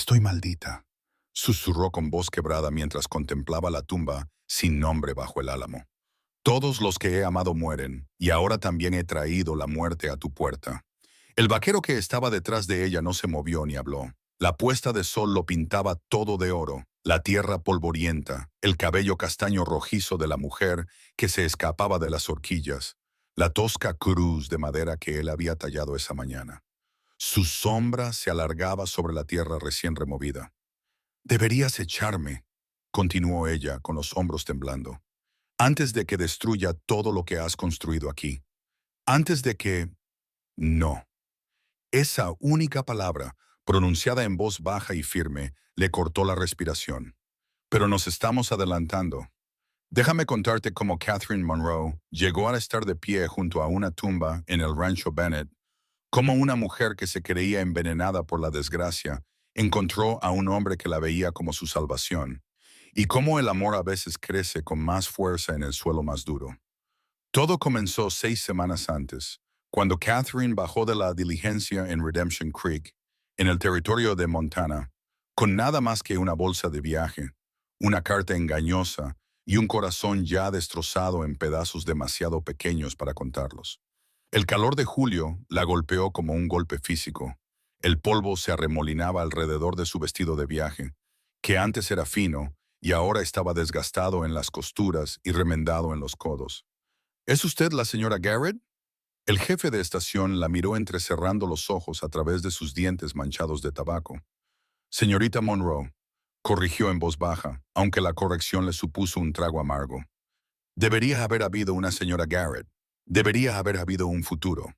Estoy maldita, susurró con voz quebrada mientras contemplaba la tumba sin nombre bajo el álamo. Todos los que he amado mueren, y ahora también he traído la muerte a tu puerta. El vaquero que estaba detrás de ella no se movió ni habló. La puesta de sol lo pintaba todo de oro, la tierra polvorienta, el cabello castaño rojizo de la mujer que se escapaba de las horquillas, la tosca cruz de madera que él había tallado esa mañana. Su sombra se alargaba sobre la tierra recién removida. «Deberías echarme», continuó ella con los hombros temblando, «antes de que destruya todo lo que has construido aquí. Antes de que...» No. Esa única palabra, pronunciada en voz baja y firme, le cortó la respiración. «Pero nos estamos adelantando. Déjame contarte cómo Catherine Monroe llegó a estar de pie junto a una tumba en el rancho Bennett, cómo una mujer que se creía envenenada por la desgracia encontró a un hombre que la veía como su salvación, y cómo el amor a veces crece con más fuerza en el suelo más duro. Todo comenzó 6 semanas antes, cuando Catherine bajó de la diligencia en Redemption Creek, en el territorio de Montana, con nada más que una bolsa de viaje, una carta engañosa y un corazón ya destrozado en pedazos demasiado pequeños para contarlos. El calor de julio la golpeó como un golpe físico. El polvo se arremolinaba alrededor de su vestido de viaje, que antes era fino y ahora estaba desgastado en las costuras y remendado en los codos. ¿Es usted la señora Garrett? El jefe de estación la miró entrecerrando los ojos a través de sus dientes manchados de tabaco. Señorita Monroe, corrigió en voz baja, aunque la corrección le supuso un trago amargo. Debería haber habido una señora Garrett. Debería haber habido un futuro.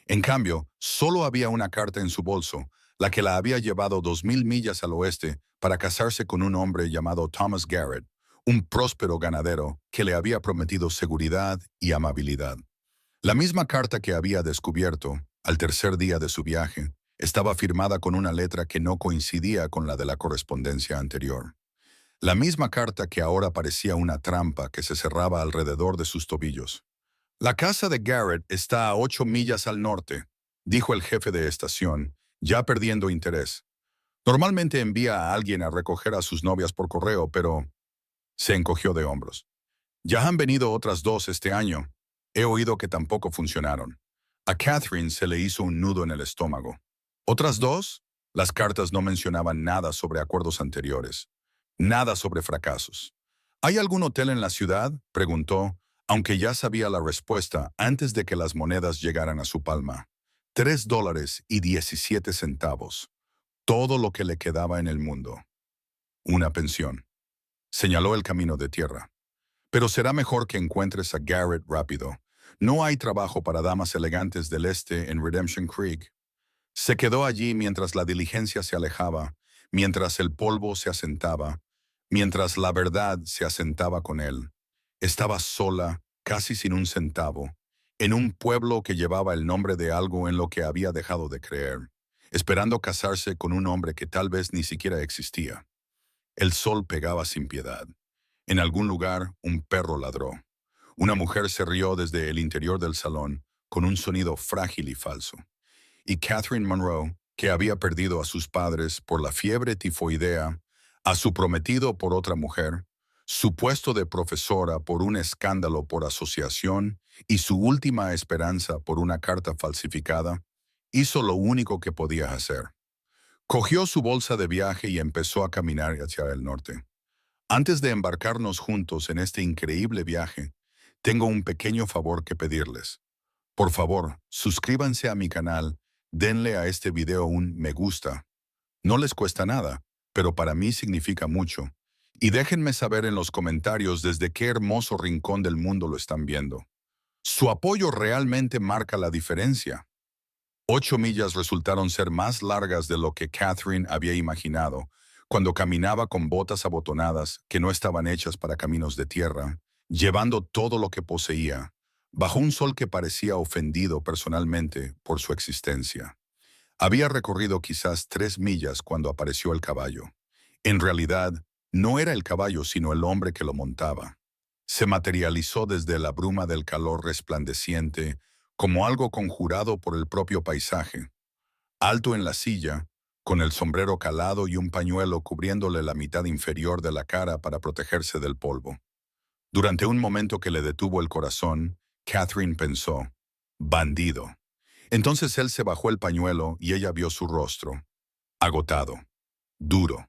En cambio, solo había una carta en su bolso, la que la había llevado 2000 millas al oeste para casarse con un hombre llamado Thomas Garrett, un próspero ganadero que le había prometido seguridad y amabilidad. La misma carta que había descubierto, al tercer día de su viaje, estaba firmada con una letra que no coincidía con la de la correspondencia anterior. La misma carta que ahora parecía una trampa que se cerraba alrededor de sus tobillos. «La casa de Garrett está a 8 millas al norte», dijo el jefe de estación, ya perdiendo interés. «Normalmente envía a alguien a recoger a sus novias por correo, pero...» Se encogió de hombros. «Ya han venido otras 2 este año. He oído que tampoco funcionaron». A Catherine se le hizo un nudo en el estómago. ¿Otras 2? Las cartas no mencionaban nada sobre acuerdos anteriores. Nada sobre fracasos. «¿Hay algún hotel en la ciudad?», preguntó, aunque ya sabía la respuesta antes de que las monedas llegaran a su palma. $3.17. Todo lo que le quedaba en el mundo. Una pensión. Señaló el camino de tierra. «Pero será mejor que encuentres a Garrett rápido. No hay trabajo para damas elegantes del este en Redemption Creek». Se quedó allí mientras la diligencia se alejaba, mientras el polvo se asentaba, mientras la verdad se asentaba con él. Estaba sola, casi sin un centavo, en un pueblo que llevaba el nombre de algo en lo que había dejado de creer, esperando casarse con un hombre que tal vez ni siquiera existía. El sol pegaba sin piedad. En algún lugar, un perro ladró. Una mujer se rió desde el interior del salón, con un sonido frágil y falso. Y Catherine Monroe, que había perdido a sus padres por la fiebre tifoidea, a su prometido por otra mujer, su puesto de profesora por un escándalo por asociación y su última esperanza por una carta falsificada, hizo lo único que podía hacer. Cogió su bolsa de viaje y empezó a caminar hacia el norte. «Antes de embarcarnos juntos en este increíble viaje, tengo un pequeño favor que pedirles. Por favor, suscríbanse a mi canal, denle a este video un me gusta. No les cuesta nada, pero para mí significa mucho. Y déjenme saber en los comentarios desde qué hermoso rincón del mundo lo están viendo. Su apoyo realmente marca la diferencia». 8 millas resultaron ser más largas de lo que Catherine había imaginado, cuando caminaba con botas abotonadas que no estaban hechas para caminos de tierra, llevando todo lo que poseía, bajo un sol que parecía ofendido personalmente por su existencia. Había recorrido quizás 3 millas cuando apareció el caballo. En realidad, no era el caballo sino el hombre que lo montaba. Se materializó desde la bruma del calor resplandeciente como algo conjurado por el propio paisaje. Alto en la silla, con el sombrero calado y un pañuelo cubriéndole la mitad inferior de la cara para protegerse del polvo. Durante un momento que le detuvo el corazón, Catherine pensó, bandido. Entonces él se bajó el pañuelo y ella vio su rostro, agotado, duro,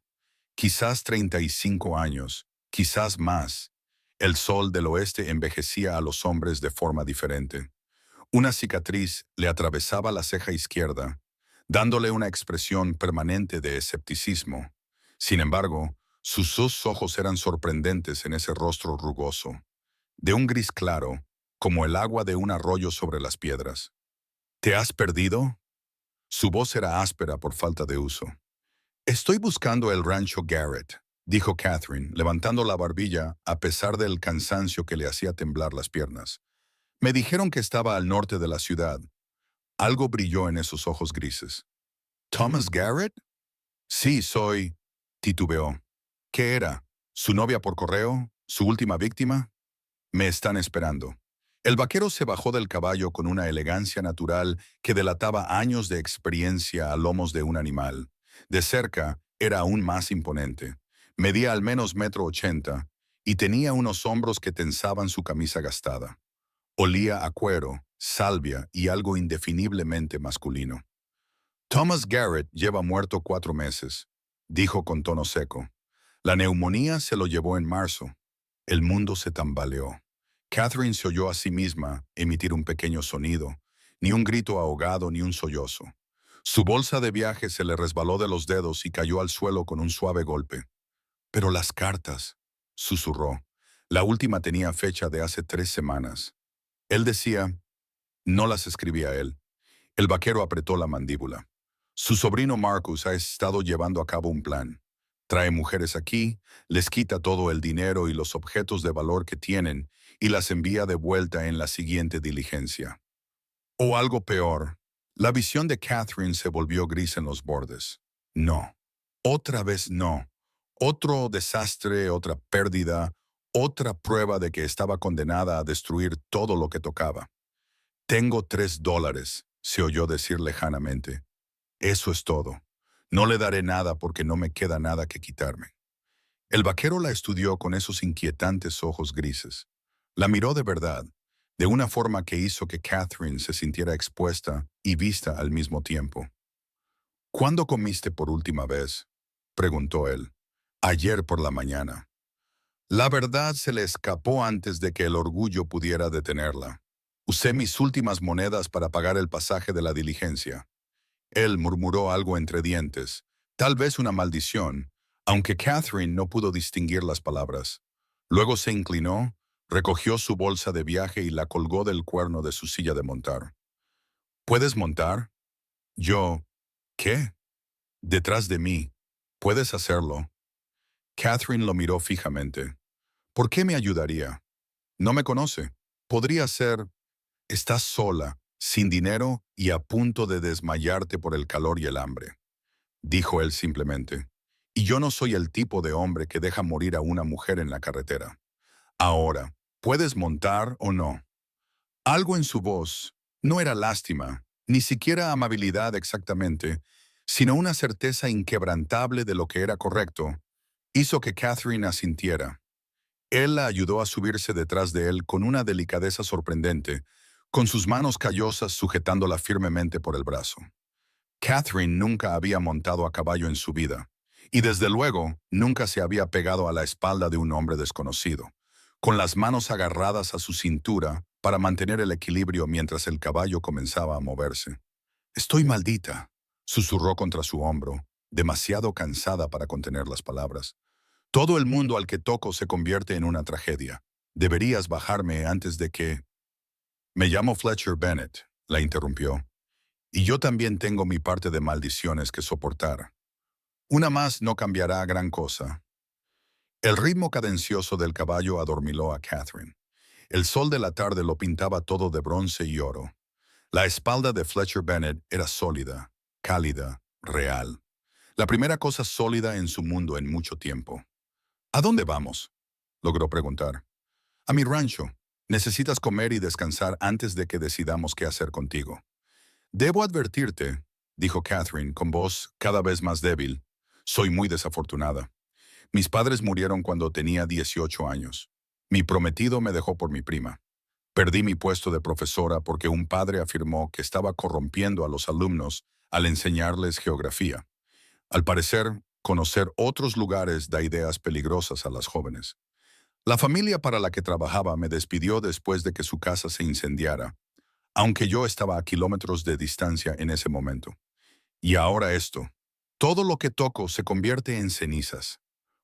quizás 35 años, quizás más. El sol del oeste envejecía a los hombres de forma diferente. Una cicatriz le atravesaba la ceja izquierda, dándole una expresión permanente de escepticismo. Sin embargo, sus dos ojos eran sorprendentes en ese rostro rugoso, de un gris claro, como el agua de un arroyo sobre las piedras. ¿Te has perdido? Su voz era áspera por falta de uso. Estoy buscando el rancho Garrett, dijo Catherine, levantando la barbilla a pesar del cansancio que le hacía temblar las piernas. Me dijeron que estaba al norte de la ciudad. Algo brilló en esos ojos grises. ¿Thomas Garrett? Sí, soy... titubeó. ¿Qué era? ¿Su novia por correo? ¿Su última víctima? Me están esperando. El vaquero se bajó del caballo con una elegancia natural que delataba años de experiencia a lomos de un animal. De cerca, era aún más imponente. Medía al menos 1,80 m y tenía unos hombros que tensaban su camisa gastada. Olía a cuero, salvia y algo indefiniblemente masculino. Thomas Garrett lleva muerto 4 meses, dijo con tono seco. La neumonía se lo llevó en marzo. El mundo se tambaleó. Catherine se oyó a sí misma emitir un pequeño sonido, ni un grito ahogado ni un sollozo. Su bolsa de viaje se le resbaló de los dedos y cayó al suelo con un suave golpe. Pero las cartas, susurró. La última tenía fecha de hace 3 semanas. Él decía, no las escribía él. El vaquero apretó la mandíbula. Su sobrino Marcus ha estado llevando a cabo un plan. Trae mujeres aquí, les quita todo el dinero y los objetos de valor que tienen y las envía de vuelta en la siguiente diligencia. O algo peor. La visión de Catherine se volvió gris en los bordes. No. Otra vez no. Otro desastre, otra pérdida, otra prueba de que estaba condenada a destruir todo lo que tocaba. Tengo $3, se oyó decir lejanamente. Eso es todo. No le daré nada porque no me queda nada que quitarme. El vaquero la estudió con esos inquietantes ojos grises. La miró de verdad, de una forma que hizo que Catherine se sintiera expuesta y vista al mismo tiempo. ¿Cuándo comiste por última vez?, preguntó él. Ayer por la mañana. La verdad se le escapó antes de que el orgullo pudiera detenerla. Usé mis últimas monedas para pagar el pasaje de la diligencia. Él murmuró algo entre dientes, tal vez una maldición, aunque Catherine no pudo distinguir las palabras. Luego se inclinó, recogió su bolsa de viaje y la colgó del cuerno de su silla de montar. ¿Puedes montar? Yo... ¿Qué? Detrás de mí. ¿Puedes hacerlo? Catherine lo miró fijamente. ¿Por qué me ayudaría? No me conoce. Podría ser... Estás sola, sin dinero y a punto de desmayarte por el calor y el hambre, dijo él simplemente. Y yo no soy el tipo de hombre que deja morir a una mujer en la carretera. Ahora, ¿puedes montar o no? Algo en su voz no era lástima, ni siquiera amabilidad exactamente, sino una certeza inquebrantable de lo que era correcto, hizo que Catherine asintiera. Él la ayudó a subirse detrás de él con una delicadeza sorprendente, con sus manos callosas sujetándola firmemente por el brazo. Catherine nunca había montado a caballo en su vida, y desde luego nunca se había pegado a la espalda de un hombre desconocido, con las manos agarradas a su cintura para mantener el equilibrio mientras el caballo comenzaba a moverse. «Estoy maldita», susurró contra su hombro, demasiado cansada para contener las palabras. «Todo el mundo al que toco se convierte en una tragedia. Deberías bajarme antes de que...» «Me llamo Fletcher Bennett», la interrumpió. «Y yo también tengo mi parte de maldiciones que soportar. Una más no cambiará gran cosa». El ritmo cadencioso del caballo adormiló a Catherine. El sol de la tarde lo pintaba todo de bronce y oro. La espalda de Fletcher Bennett era sólida, cálida, real. La primera cosa sólida en su mundo en mucho tiempo. «¿A dónde vamos?», logró preguntar. «A mi rancho. Necesitas comer y descansar antes de que decidamos qué hacer contigo. Debo advertirte», dijo Catherine con voz cada vez más débil. Soy muy desafortunada. Mis padres murieron cuando tenía 18 años. Mi prometido me dejó por mi prima. Perdí mi puesto de profesora porque un padre afirmó que estaba corrompiendo a los alumnos al enseñarles geografía. Al parecer, conocer otros lugares da ideas peligrosas a las jóvenes. La familia para la que trabajaba me despidió después de que su casa se incendiara, aunque yo estaba a kilómetros de distancia en ese momento. Y ahora esto. Todo lo que toco se convierte en cenizas.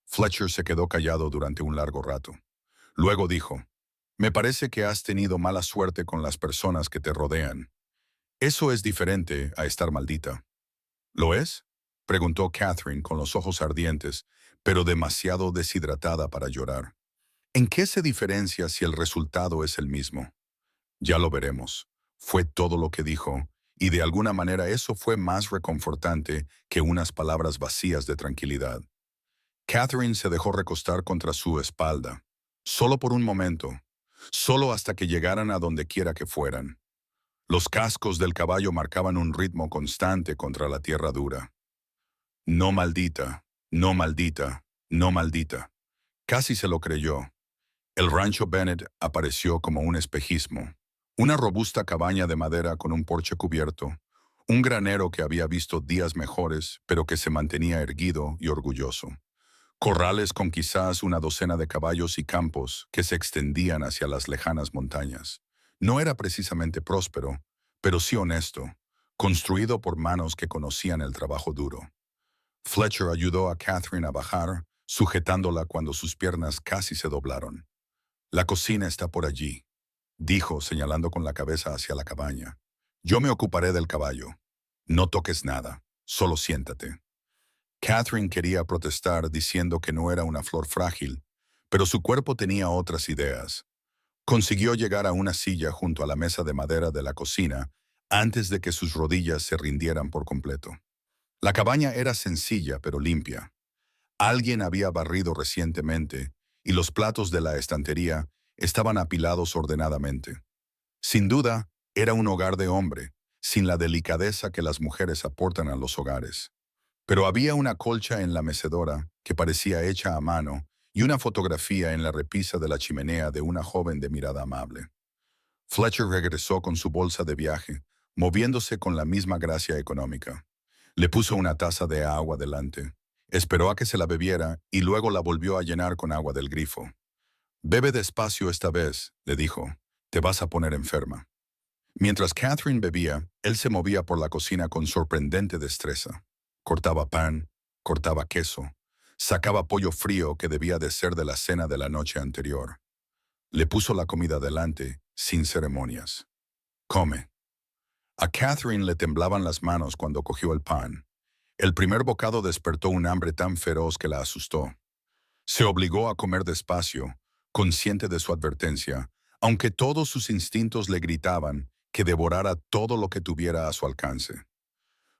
Fletcher se quedó callado durante un largo rato. Luego dijo, me parece que has tenido mala suerte con las personas que te rodean. Eso es diferente a estar maldita. ¿Lo es? Preguntó Catherine con los ojos ardientes, pero demasiado deshidratada para llorar. ¿En qué se diferencia si el resultado es el mismo? Ya lo veremos. Fue todo lo que dijo, y de alguna manera eso fue más reconfortante que unas palabras vacías de tranquilidad. Catherine se dejó recostar contra su espalda, solo por un momento, solo hasta que llegaran a donde quiera que fueran. Los cascos del caballo marcaban un ritmo constante contra la tierra dura. No maldita, no maldita, no maldita. Casi se lo creyó. El rancho Bennett apareció como un espejismo. Una robusta cabaña de madera con un porche cubierto. Un granero que había visto días mejores, pero que se mantenía erguido y orgulloso. Corrales con quizás una docena de caballos y campos que se extendían hacia las lejanas montañas. No era precisamente próspero, pero sí honesto, construido por manos que conocían el trabajo duro. Fletcher ayudó a Catherine a bajar, sujetándola cuando sus piernas casi se doblaron. La cocina está por allí, dijo, señalando con la cabeza hacia la cabaña. Yo me ocuparé del caballo. No toques nada, solo siéntate. Catherine quería protestar diciendo que no era una flor frágil, pero su cuerpo tenía otras ideas. Consiguió llegar a una silla junto a la mesa de madera de la cocina antes de que sus rodillas se rindieran por completo. La cabaña era sencilla pero limpia. Alguien había barrido recientemente y los platos de la estantería estaban apilados ordenadamente. Sin duda, era un hogar de hombre, sin la delicadeza que las mujeres aportan a los hogares. Pero había una colcha en la mecedora que parecía hecha a mano y una fotografía en la repisa de la chimenea de una joven de mirada amable. Fletcher regresó con su bolsa de viaje, moviéndose con la misma gracia económica. Le puso una taza de agua delante, esperó a que se la bebiera y luego la volvió a llenar con agua del grifo. Bebe despacio esta vez, le dijo, te vas a poner enferma. Mientras Catherine bebía, él se movía por la cocina con sorprendente destreza. Cortaba pan, cortaba queso, sacaba pollo frío que debía de ser de la cena de la noche anterior. Le puso la comida delante, sin ceremonias. Come. A Catherine le temblaban las manos cuando cogió el pan. El primer bocado despertó un hambre tan feroz que la asustó. Se obligó a comer despacio, consciente de su advertencia, aunque todos sus instintos le gritaban que devorara todo lo que tuviera a su alcance.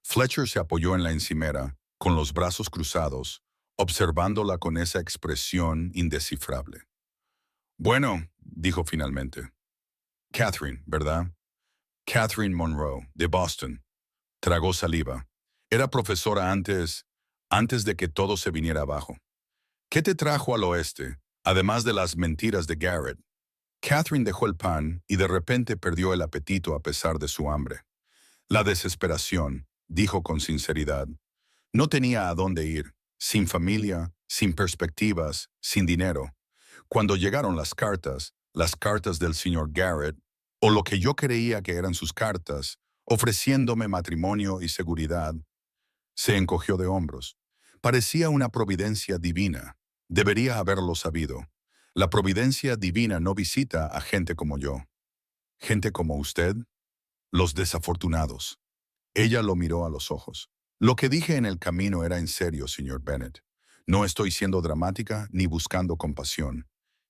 Fletcher se apoyó en la encimera, con los brazos cruzados, observándola con esa expresión indescifrable. Bueno, dijo finalmente. Catherine, ¿verdad? Catherine Monroe, de Boston. Tragó saliva. Era profesora antes de que todo se viniera abajo. ¿Qué te trajo al oeste, además de las mentiras de Garrett? Catherine dejó el pan y de repente perdió el apetito a pesar de su hambre. La desesperación, dijo con sinceridad. No tenía a dónde ir, sin familia, sin perspectivas, sin dinero. Cuando llegaron las cartas del señor Garrett, o lo que yo creía que eran sus cartas, ofreciéndome matrimonio y seguridad, se encogió de hombros. Parecía una providencia divina. Debería haberlo sabido. La providencia divina no visita a gente como yo. ¿Gente como usted? Los desafortunados. Ella lo miró a los ojos. Lo que dije en el camino era en serio, señor Bennett. No estoy siendo dramática ni buscando compasión.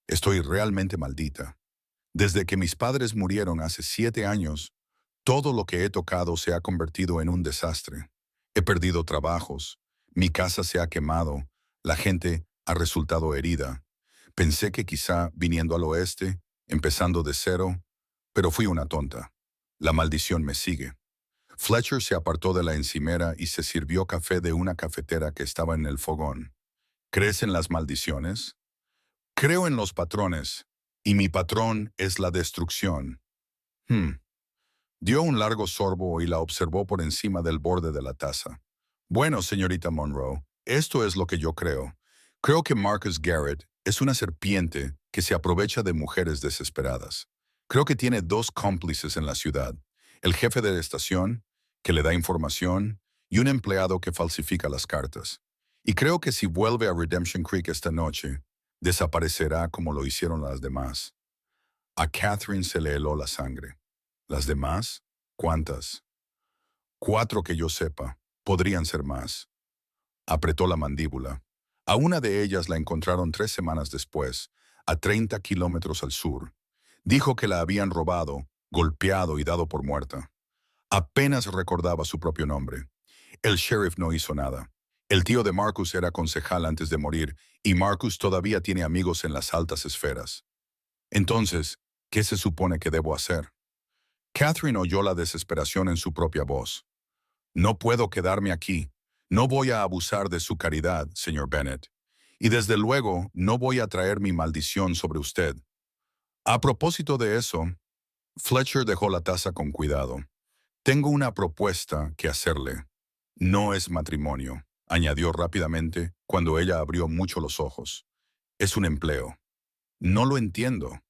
Estoy realmente maldita. Desde que mis padres murieron hace 7 años, todo lo que he tocado se ha convertido en un desastre. He perdido trabajos, mi casa se ha quemado, la gente ha resultado herida. Pensé que quizá viniendo al oeste, empezando de cero, pero fui una tonta. La maldición me sigue. Fletcher se apartó de la encimera y se sirvió café de una cafetera que estaba en el fogón. ¿Crees en las maldiciones? Creo en los patrones, y mi patrón es la destrucción. Hmm. Dio un largo sorbo y la observó por encima del borde de la taza. Bueno, señorita Monroe, esto es lo que yo creo. Creo que Marcus Garrett es una serpiente que se aprovecha de mujeres desesperadas. Creo que tiene dos cómplices en la ciudad. El jefe de la estación, que le da información, y un empleado que falsifica las cartas. Y creo que si vuelve a Redemption Creek esta noche, desaparecerá como lo hicieron las demás. A Catherine se le heló la sangre. ¿Las demás? ¿Cuántas? 4 que yo sepa. Podrían ser más. Apretó la mandíbula. A una de ellas la encontraron 3 semanas después, a 30 kilómetros al sur. Dijo que la habían robado, golpeado y dado por muerta. Apenas recordaba su propio nombre. El sheriff no hizo nada. El tío de Marcus era concejal antes de morir y Marcus todavía tiene amigos en las altas esferas. Entonces, ¿qué se supone que debo hacer? Catherine oyó la desesperación en su propia voz. No puedo quedarme aquí. No voy a abusar de su caridad, señor Bennett. Y desde luego, no voy a traer mi maldición sobre usted. A propósito de eso, Fletcher dejó la taza con cuidado. Tengo una propuesta que hacerle. No es matrimonio, añadió rápidamente cuando ella abrió mucho los ojos. Es un empleo. No lo entiendo.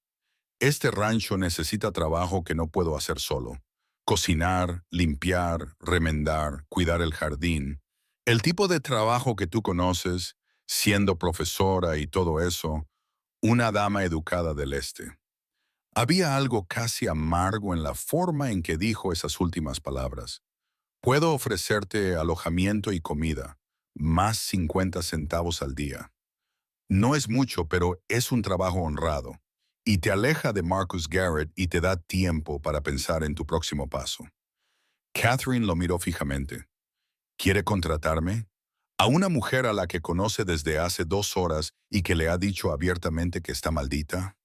Este rancho necesita trabajo que no puedo hacer solo. Cocinar, limpiar, remendar, cuidar el jardín. El tipo de trabajo que tú conoces, siendo profesora y todo eso, una dama educada del este. Había algo casi amargo en la forma en que dijo esas últimas palabras. Puedo ofrecerte alojamiento y comida, más 50 centavos al día. No es mucho, pero es un trabajo honrado, y te aleja de Marcus Garrett y te da tiempo para pensar en tu próximo paso. Catherine lo miró fijamente. ¿Quiere contratarme? ¿A una mujer a la que conoce desde hace 2 horas y que le ha dicho abiertamente que está maldita?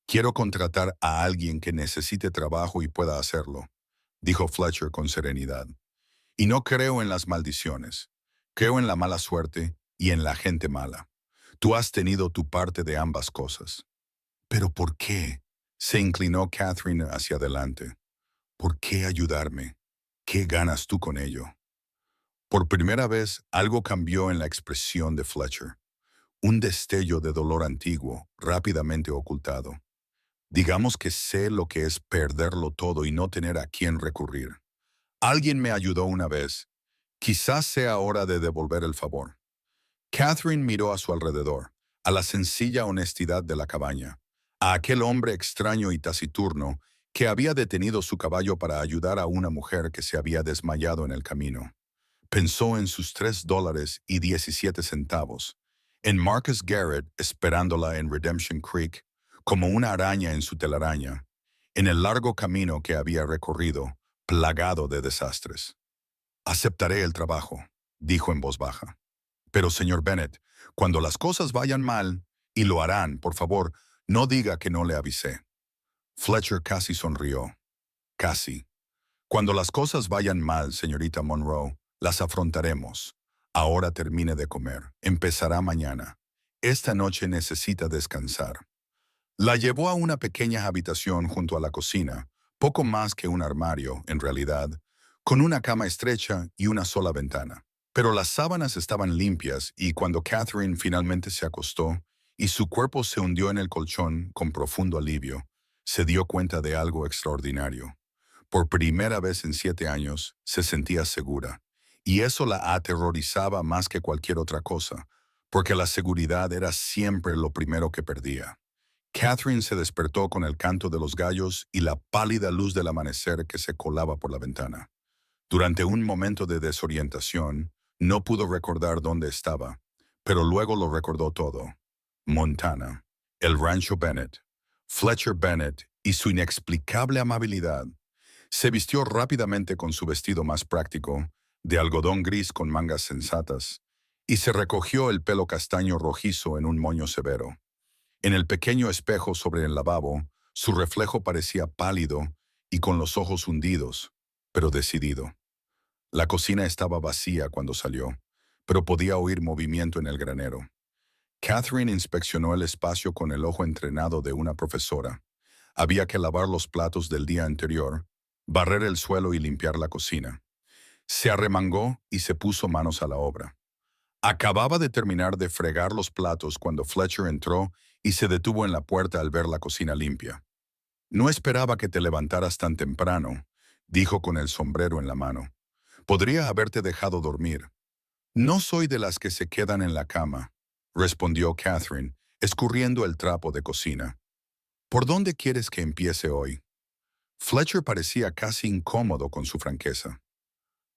Quiero contratar a alguien que necesite trabajo y pueda hacerlo, dijo Fletcher con serenidad. Y no creo en las maldiciones. Creo en la mala suerte y en la gente mala. Tú has tenido tu parte de ambas cosas. ¿Pero por qué? Se inclinó Catherine hacia adelante. ¿Por qué ayudarme? ¿Qué ganas tú con ello? Por primera vez, algo cambió en la expresión de Fletcher. Un destello de dolor antiguo, rápidamente ocultado. Digamos que sé lo que es perderlo todo y no tener a quién recurrir. Alguien me ayudó una vez. Quizás sea hora de devolver el favor. Catherine miró a su alrededor, a la sencilla honestidad de la cabaña, a aquel hombre extraño y taciturno que había detenido su caballo para ayudar a una mujer que se había desmayado en el camino. Pensó en sus $3.17, en Marcus Garrett esperándola en Redemption Creek, como una araña en su telaraña, en el largo camino que había recorrido, plagado de desastres. Aceptaré el trabajo, dijo en voz baja. Pero, señor Bennett, cuando las cosas vayan mal, y lo harán, por favor, no diga que no le avisé. Fletcher casi sonrió. Casi. Cuando las cosas vayan mal, señorita Monroe, las afrontaremos. Ahora termine de comer. Empezará mañana. Esta noche necesita descansar. La llevó a una pequeña habitación junto a la cocina, poco más que un armario, en realidad, con una cama estrecha y una sola ventana. Pero las sábanas estaban limpias y cuando Catherine finalmente se acostó y su cuerpo se hundió en el colchón con profundo alivio, se dio cuenta de algo extraordinario. Por primera vez en 7 años se sentía segura, y eso la aterrorizaba más que cualquier otra cosa, porque la seguridad era siempre lo primero que perdía. Catherine se despertó con el canto de los gallos y la pálida luz del amanecer que se colaba por la ventana. Durante un momento de desorientación, no pudo recordar dónde estaba, pero luego lo recordó todo. Montana, el rancho Bennett, Fletcher Bennett y su inexplicable amabilidad. Se vistió rápidamente con su vestido más práctico, de algodón gris con mangas sensatas, y se recogió el pelo castaño rojizo en un moño severo. En el pequeño espejo sobre el lavabo, su reflejo parecía pálido y con los ojos hundidos. pero decidido. La cocina estaba vacía cuando salió, pero podía oír movimiento en el granero. Catherine inspeccionó el espacio con el ojo entrenado de una profesora. Había que lavar los platos del día anterior, barrer el suelo y limpiar la cocina. Se arremangó y se puso manos a la obra. Acababa de terminar de fregar los platos cuando Fletcher entró y se detuvo en la puerta al ver la cocina limpia. No esperaba que te levantaras tan temprano, dijo con el sombrero en la mano. Podría haberte dejado dormir. No soy de las que se quedan en la cama, respondió Catherine, escurriendo el trapo de cocina. ¿Por dónde quieres que empiece hoy? Fletcher parecía casi incómodo con su franqueza.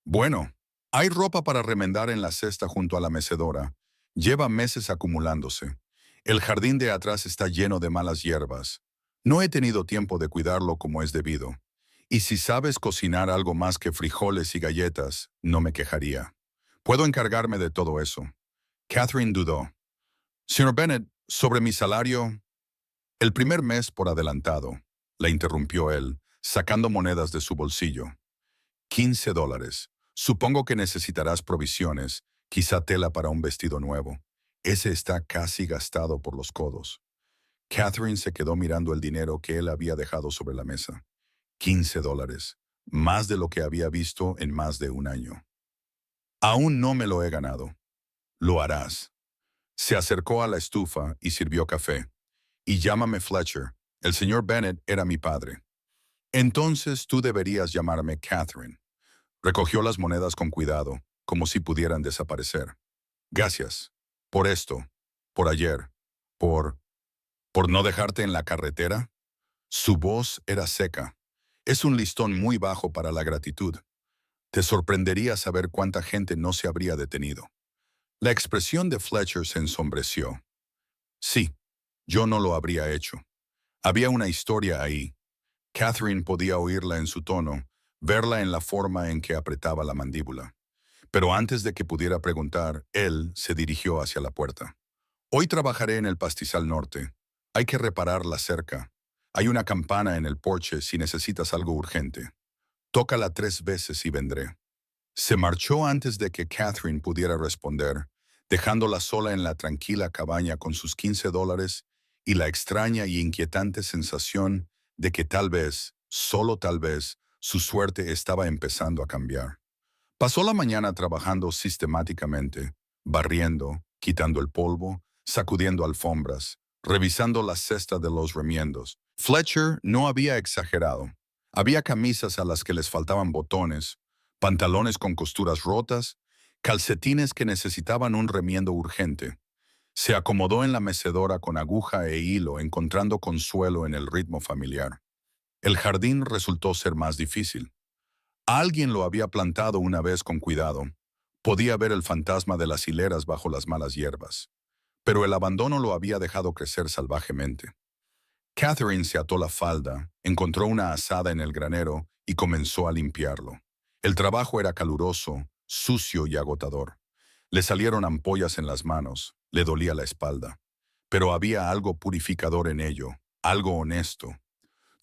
Bueno, hay ropa para remendar en la cesta junto a la mecedora. Lleva meses acumulándose. El jardín de atrás está lleno de malas hierbas. No he tenido tiempo de cuidarlo como es debido. Y si sabes cocinar algo más que frijoles y galletas, no me quejaría. Puedo encargarme de todo eso. Catherine dudó. Señor Bennet, sobre mi salario, el primer mes por adelantado, la interrumpió él, sacando monedas de su bolsillo. $15. Supongo que necesitarás provisiones, quizá tela para un vestido nuevo. Ese está casi gastado por los codos. Catherine se quedó mirando el dinero que él había dejado sobre la mesa. $15, más de lo que había visto en más de un año. Aún no me lo he ganado. Lo harás. Se acercó a la estufa y sirvió café. Y llámame Fletcher. El señor Bennet era mi padre. Entonces tú deberías llamarme Catherine. Recogió las monedas con cuidado, como si pudieran desaparecer. Gracias. Por esto. Por ayer. Por... ¿Por no dejarte en la carretera? Su voz era seca. Es un listón muy bajo para la gratitud. Te sorprendería saber cuánta gente no se habría detenido. La expresión de Fletcher se ensombreció. Sí, yo no lo habría hecho. Había una historia ahí. Catherine podía oírla en su tono, verla en la forma en que apretaba la mandíbula. Pero antes de que pudiera preguntar, él se dirigió hacia la puerta. Hoy trabajaré en el pastizal norte. Hay que reparar la cerca. Hay una campana en el porche si necesitas algo urgente. Tócala 3 veces y vendré. Se marchó antes de que Catherine pudiera responder, dejándola sola en la tranquila cabaña con sus $15 y la extraña y inquietante sensación de que tal vez, solo tal vez, su suerte estaba empezando a cambiar. Pasó la mañana trabajando sistemáticamente, barriendo, quitando el polvo, sacudiendo alfombras, revisando la cesta de los remiendos. Fletcher no había exagerado. Había camisas a las que les faltaban botones, pantalones con costuras rotas, calcetines que necesitaban un remiendo urgente. Se acomodó en la mecedora con aguja e hilo, encontrando consuelo en el ritmo familiar. El jardín resultó ser más difícil. Alguien lo había plantado una vez con cuidado. Podía ver el fantasma de las hileras bajo las malas hierbas. Pero el abandono lo había dejado crecer salvajemente. Catherine se ató la falda, encontró una azada en el granero y comenzó a limpiarlo. El trabajo era caluroso, sucio y agotador. Le salieron ampollas en las manos, le dolía la espalda. Pero había algo purificador en ello, algo honesto.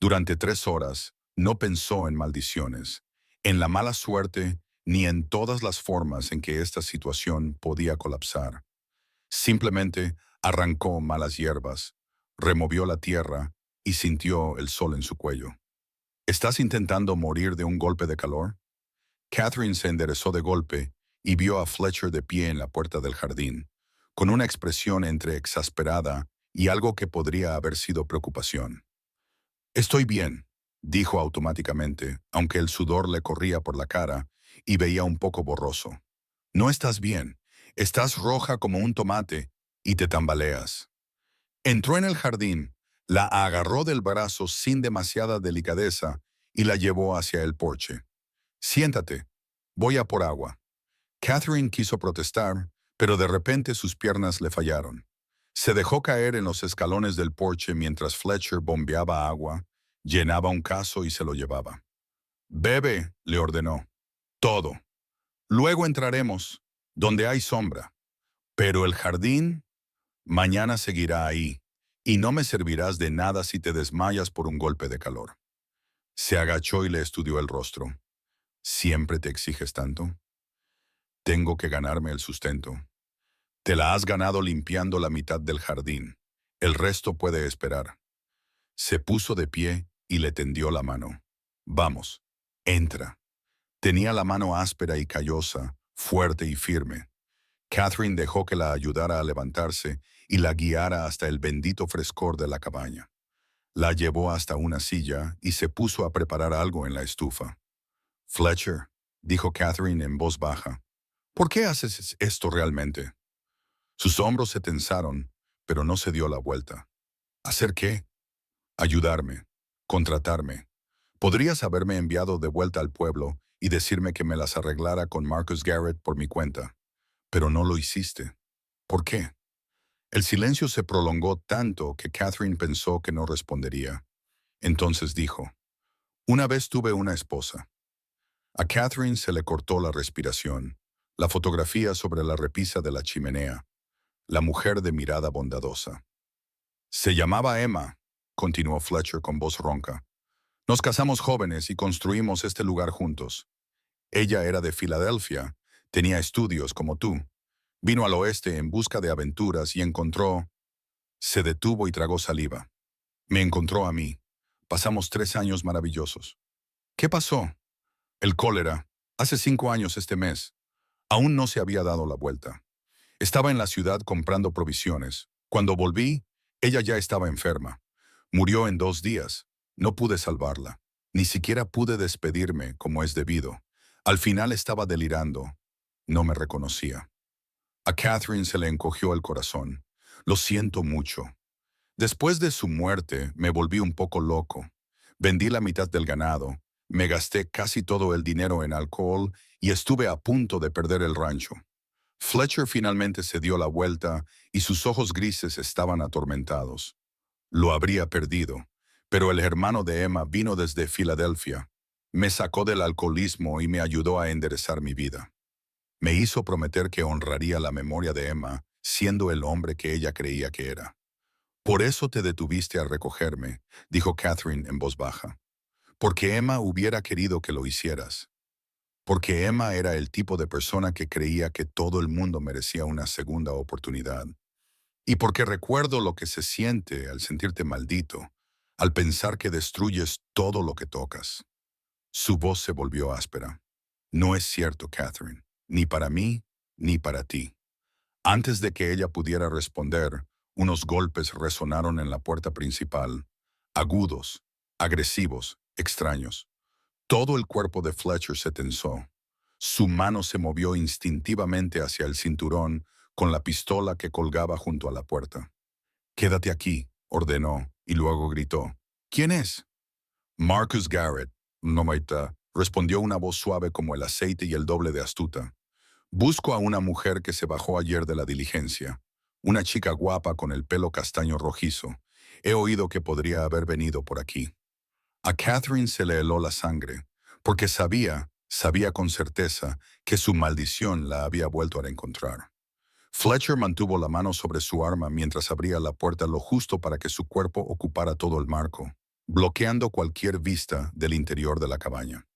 Durante 3 horas, no pensó en maldiciones, en la mala suerte, ni en todas las formas en que esta situación podía colapsar. Simplemente arrancó malas hierbas, removió la tierra y sintió el sol en su cuello. ¿Estás intentando morir de un golpe de calor? Catherine se enderezó de golpe y vio a Fletcher de pie en la puerta del jardín, con una expresión entre exasperada y algo que podría haber sido preocupación. Estoy bien, dijo automáticamente, aunque el sudor le corría por la cara y veía un poco borroso. No estás bien, estás roja como un tomate y te tambaleas. Entró en el jardín, la agarró del brazo sin demasiada delicadeza y la llevó hacia el porche. Siéntate, voy a por agua. Catherine quiso protestar, pero de repente sus piernas le fallaron. Se dejó caer en los escalones del porche mientras Fletcher bombeaba agua, llenaba un cazo y se lo llevaba. «Bebe», le ordenó. «Todo. Luego entraremos, donde hay sombra. Pero el jardín, mañana seguirá ahí, y no me servirás de nada si te desmayas por un golpe de calor». Se agachó y le estudió el rostro. ¿Siempre te exiges tanto? Tengo que ganarme el sustento. Te la has ganado limpiando la mitad del jardín. El resto puede esperar. Se puso de pie y le tendió la mano. Vamos, entra. Tenía la mano áspera y callosa, fuerte y firme. Catherine dejó que la ayudara a levantarse y la guiara hasta el bendito frescor de la cabaña. La llevó hasta una silla y se puso a preparar algo en la estufa. Fletcher, dijo Catherine en voz baja, ¿por qué haces esto realmente? Sus hombros se tensaron, pero no se dio la vuelta. ¿Hacer qué? Ayudarme. Contratarme. Podrías haberme enviado de vuelta al pueblo y decirme que me las arreglara con Marcus Garrett por mi cuenta. Pero no lo hiciste. ¿Por qué? El silencio se prolongó tanto que Catherine pensó que no respondería. Entonces dijo, una vez tuve una esposa. A Catherine se le cortó la respiración. La fotografía sobre la repisa de la chimenea. La mujer de mirada bondadosa. Se llamaba Emma, continuó Fletcher con voz ronca. Nos casamos jóvenes y construimos este lugar juntos. Ella era de Filadelfia, tenía estudios como tú. Vino al oeste en busca de aventuras y encontró... Se detuvo y tragó saliva. Me encontró a mí. Pasamos 3 años maravillosos. ¿Qué pasó? El cólera. Hace 5 años este mes. Aún no se había dado la vuelta. Estaba en la ciudad comprando provisiones. Cuando volví, ella ya estaba enferma. Murió en 2 días. No pude salvarla. Ni siquiera pude despedirme como es debido. Al final estaba delirando. No me reconocía. A Catherine se le encogió el corazón. Lo siento mucho. Después de su muerte, me volví un poco loco. Vendí la mitad del ganado, me gasté casi todo el dinero en alcohol y estuve a punto de perder el rancho. Fletcher finalmente se dio la vuelta y sus ojos grises estaban atormentados. Lo habría perdido, pero el hermano de Emma vino desde Filadelfia. Me sacó del alcoholismo y me ayudó a enderezar mi vida. Me hizo prometer que honraría la memoria de Emma, siendo el hombre que ella creía que era. Por eso te detuviste a recogerme, dijo Catherine en voz baja. Porque Emma hubiera querido que lo hicieras. Porque Emma era el tipo de persona que creía que todo el mundo merecía una segunda oportunidad. Y porque recuerdo lo que se siente al sentirte maldito, al pensar que destruyes todo lo que tocas. Su voz se volvió áspera. No es cierto, Catherine, ni para mí, ni para ti. Antes de que ella pudiera responder, unos golpes resonaron en la puerta principal, agudos, agresivos, extraños. Todo el cuerpo de Fletcher se tensó. Su mano se movió instintivamente hacia el cinturón con la pistola que colgaba junto a la puerta. «Quédate aquí», ordenó, y luego gritó. «¿Quién es?» «Marcus Garrett», Nomaita, respondió una voz suave como el aceite y el doble de astuta. «Busco a una mujer que se bajó ayer de la diligencia. Una chica guapa con el pelo castaño rojizo. He oído que podría haber venido por aquí». A Catherine se le heló la sangre, porque sabía con certeza que su maldición la había vuelto a encontrar. Fletcher mantuvo la mano sobre su arma mientras abría la puerta lo justo para que su cuerpo ocupara todo el marco, bloqueando cualquier vista del interior de la cabaña.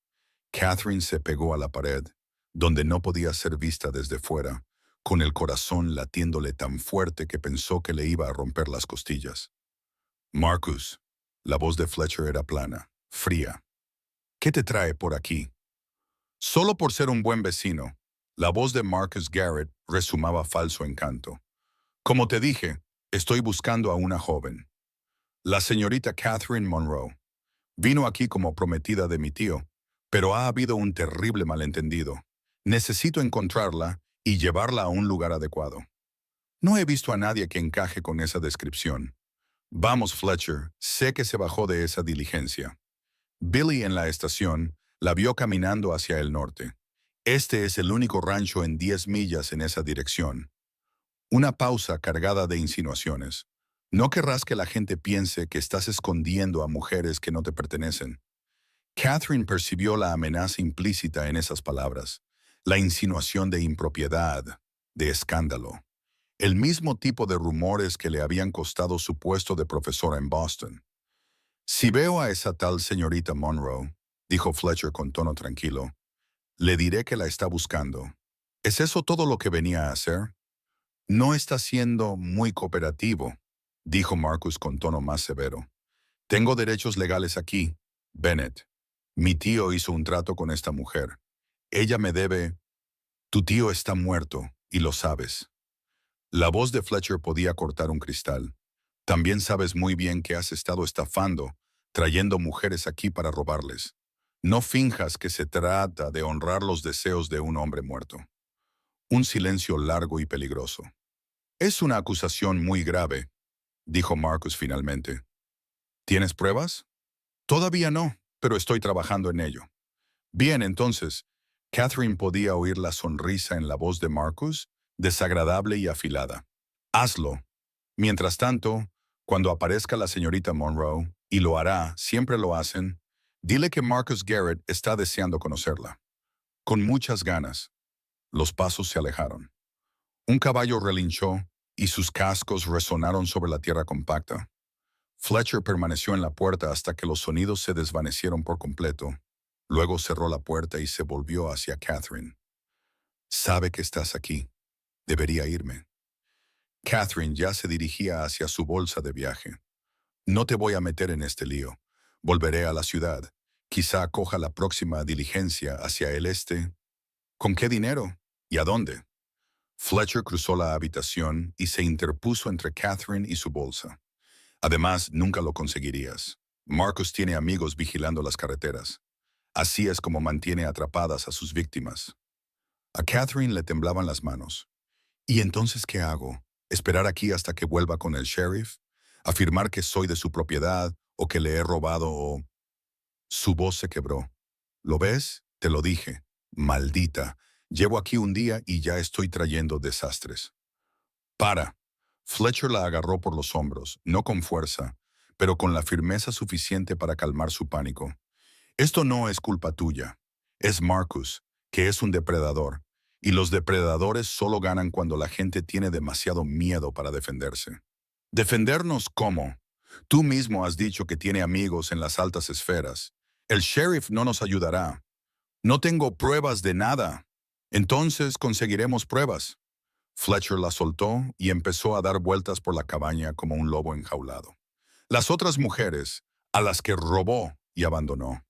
Catherine se pegó a la pared, donde no podía ser vista desde fuera, con el corazón latiéndole tan fuerte que pensó que le iba a romper las costillas. «Marcus», la voz de Fletcher era plana, fría. «¿Qué te trae por aquí?» Solo por ser un buen vecino, la voz de Marcus Garrett resumaba falso encanto. «Como te dije, estoy buscando a una joven. La señorita Catherine Monroe. Vino aquí como prometida de mi tío, pero ha habido un terrible malentendido. Necesito encontrarla y llevarla a un lugar adecuado. No he visto a nadie que encaje con esa descripción. Vamos, Fletcher, sé que se bajó de esa diligencia». Billy en la estación la vio caminando hacia el norte. Este es el único rancho en 10 millas en esa dirección. Una pausa cargada de insinuaciones. No querrás que la gente piense que estás escondiendo a mujeres que no te pertenecen. Catherine percibió la amenaza implícita en esas palabras, la insinuación de impropiedad, de escándalo. El mismo tipo de rumores que le habían costado su puesto de profesora en Boston. «Si veo a esa tal señorita Monroe», dijo Fletcher con tono tranquilo, Le diré que la está buscando. ¿Es eso todo lo que venía a hacer? No está siendo muy cooperativo, dijo Marcus con tono más severo. Tengo derechos legales aquí, Bennett. Mi tío hizo un trato con esta mujer. Ella me debe. Tu tío está muerto, y lo sabes. La voz de Fletcher podía cortar un cristal. También sabes muy bien que has estado estafando, trayendo mujeres aquí para robarles. No finjas que se trata de honrar los deseos de un hombre muerto. Un silencio largo y peligroso. Es una acusación muy grave, dijo Marcus finalmente. ¿Tienes pruebas? Todavía no, pero estoy trabajando en ello. Bien, entonces, Catherine podía oír la sonrisa en la voz de Marcus, desagradable y afilada. Hazlo. Mientras tanto, cuando aparezca la señorita Monroe, y lo hará, siempre lo hacen, dile que Marcus Garrett está deseando conocerla. Con muchas ganas. Los pasos se alejaron. Un caballo relinchó y sus cascos resonaron sobre la tierra compacta. Fletcher permaneció en la puerta hasta que los sonidos se desvanecieron por completo. Luego cerró la puerta y se volvió hacia Catherine. Sabe que estás aquí. Debería irme. Catherine ya se dirigía hacia su bolsa de viaje. No te voy a meter en este lío. Volveré a la ciudad. Quizá coja la próxima diligencia hacia el este. ¿Con qué dinero? ¿Y a dónde? Fletcher cruzó la habitación y se interpuso entre Catherine y su bolsa. Además, nunca lo conseguirías. Marcus tiene amigos vigilando las carreteras. Así es como mantiene atrapadas a sus víctimas. A Catherine le temblaban las manos. ¿Y entonces qué hago? ¿Esperar aquí hasta que vuelva con el sheriff? ¿Afirmar que soy de su propiedad o que le he robado o...? Su voz se quebró. ¿Lo ves? Te lo dije. Maldita. Llevo aquí un día y ya estoy trayendo desastres. Para. Fletcher la agarró por los hombros, no con fuerza, pero con la firmeza suficiente para calmar su pánico. Esto no es culpa tuya. Es Marcus, que es un depredador, y los depredadores solo ganan cuando la gente tiene demasiado miedo para defenderse. ¿Defendernos cómo? Tú mismo has dicho que tiene amigos en las altas esferas. El sheriff no nos ayudará. No tengo pruebas de nada. Entonces conseguiremos pruebas. Fletcher la soltó y empezó a dar vueltas por la cabaña como un lobo enjaulado. Las otras mujeres, a las que robó y abandonó.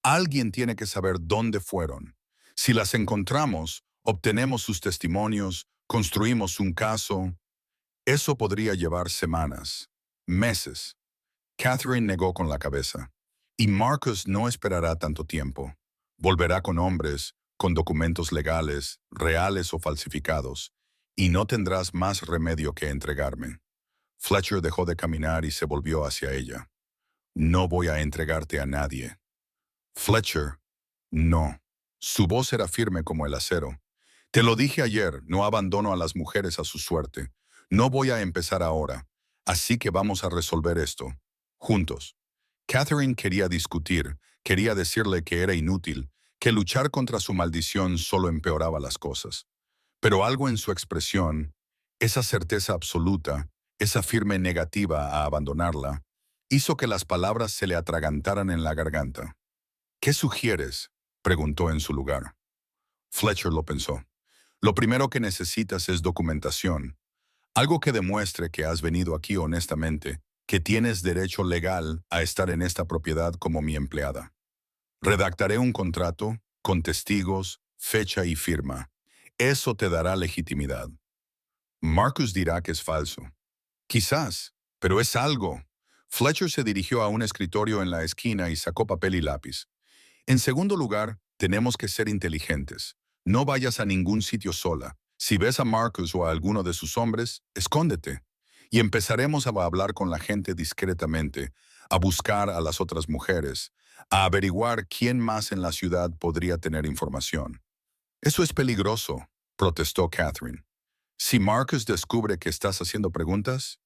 Alguien tiene que saber dónde fueron. Si las encontramos, obtenemos sus testimonios, construimos un caso. Eso podría llevar semanas, meses. Catherine negó con la cabeza. Y Marcus no esperará tanto tiempo. Volverá con hombres, con documentos legales, reales o falsificados, y no tendrás más remedio que entregarme. Fletcher dejó de caminar y se volvió hacia ella. No voy a entregarte a nadie. Fletcher, no. Su voz era firme como el acero. Te lo dije ayer, no abandono a las mujeres a su suerte. No voy a empezar ahora. Así que vamos a resolver esto. Juntos. Catherine quería discutir, quería decirle que era inútil, que luchar contra su maldición solo empeoraba las cosas. Pero algo en su expresión, esa certeza absoluta, esa firme negativa a abandonarla, hizo que las palabras se le atragantaran en la garganta. ¿Qué sugieres?, preguntó en su lugar. Fletcher lo pensó. Lo primero que necesitas es documentación, algo que demuestre que has venido aquí honestamente, que tienes derecho legal a estar en esta propiedad como mi empleada. Redactaré un contrato, con testigos, fecha y firma. Eso te dará legitimidad. Marcus dirá que es falso. Quizás, pero es algo. Fletcher se dirigió a un escritorio en la esquina y sacó papel y lápiz. En segundo lugar, tenemos que ser inteligentes. No vayas a ningún sitio sola. Si ves a Marcus o a alguno de sus hombres, escóndete. Y empezaremos a hablar con la gente discretamente, a buscar a las otras mujeres, a averiguar quién más en la ciudad podría tener información. Eso es peligroso, protestó Catherine. Si Marcus descubre que estás haciendo preguntas,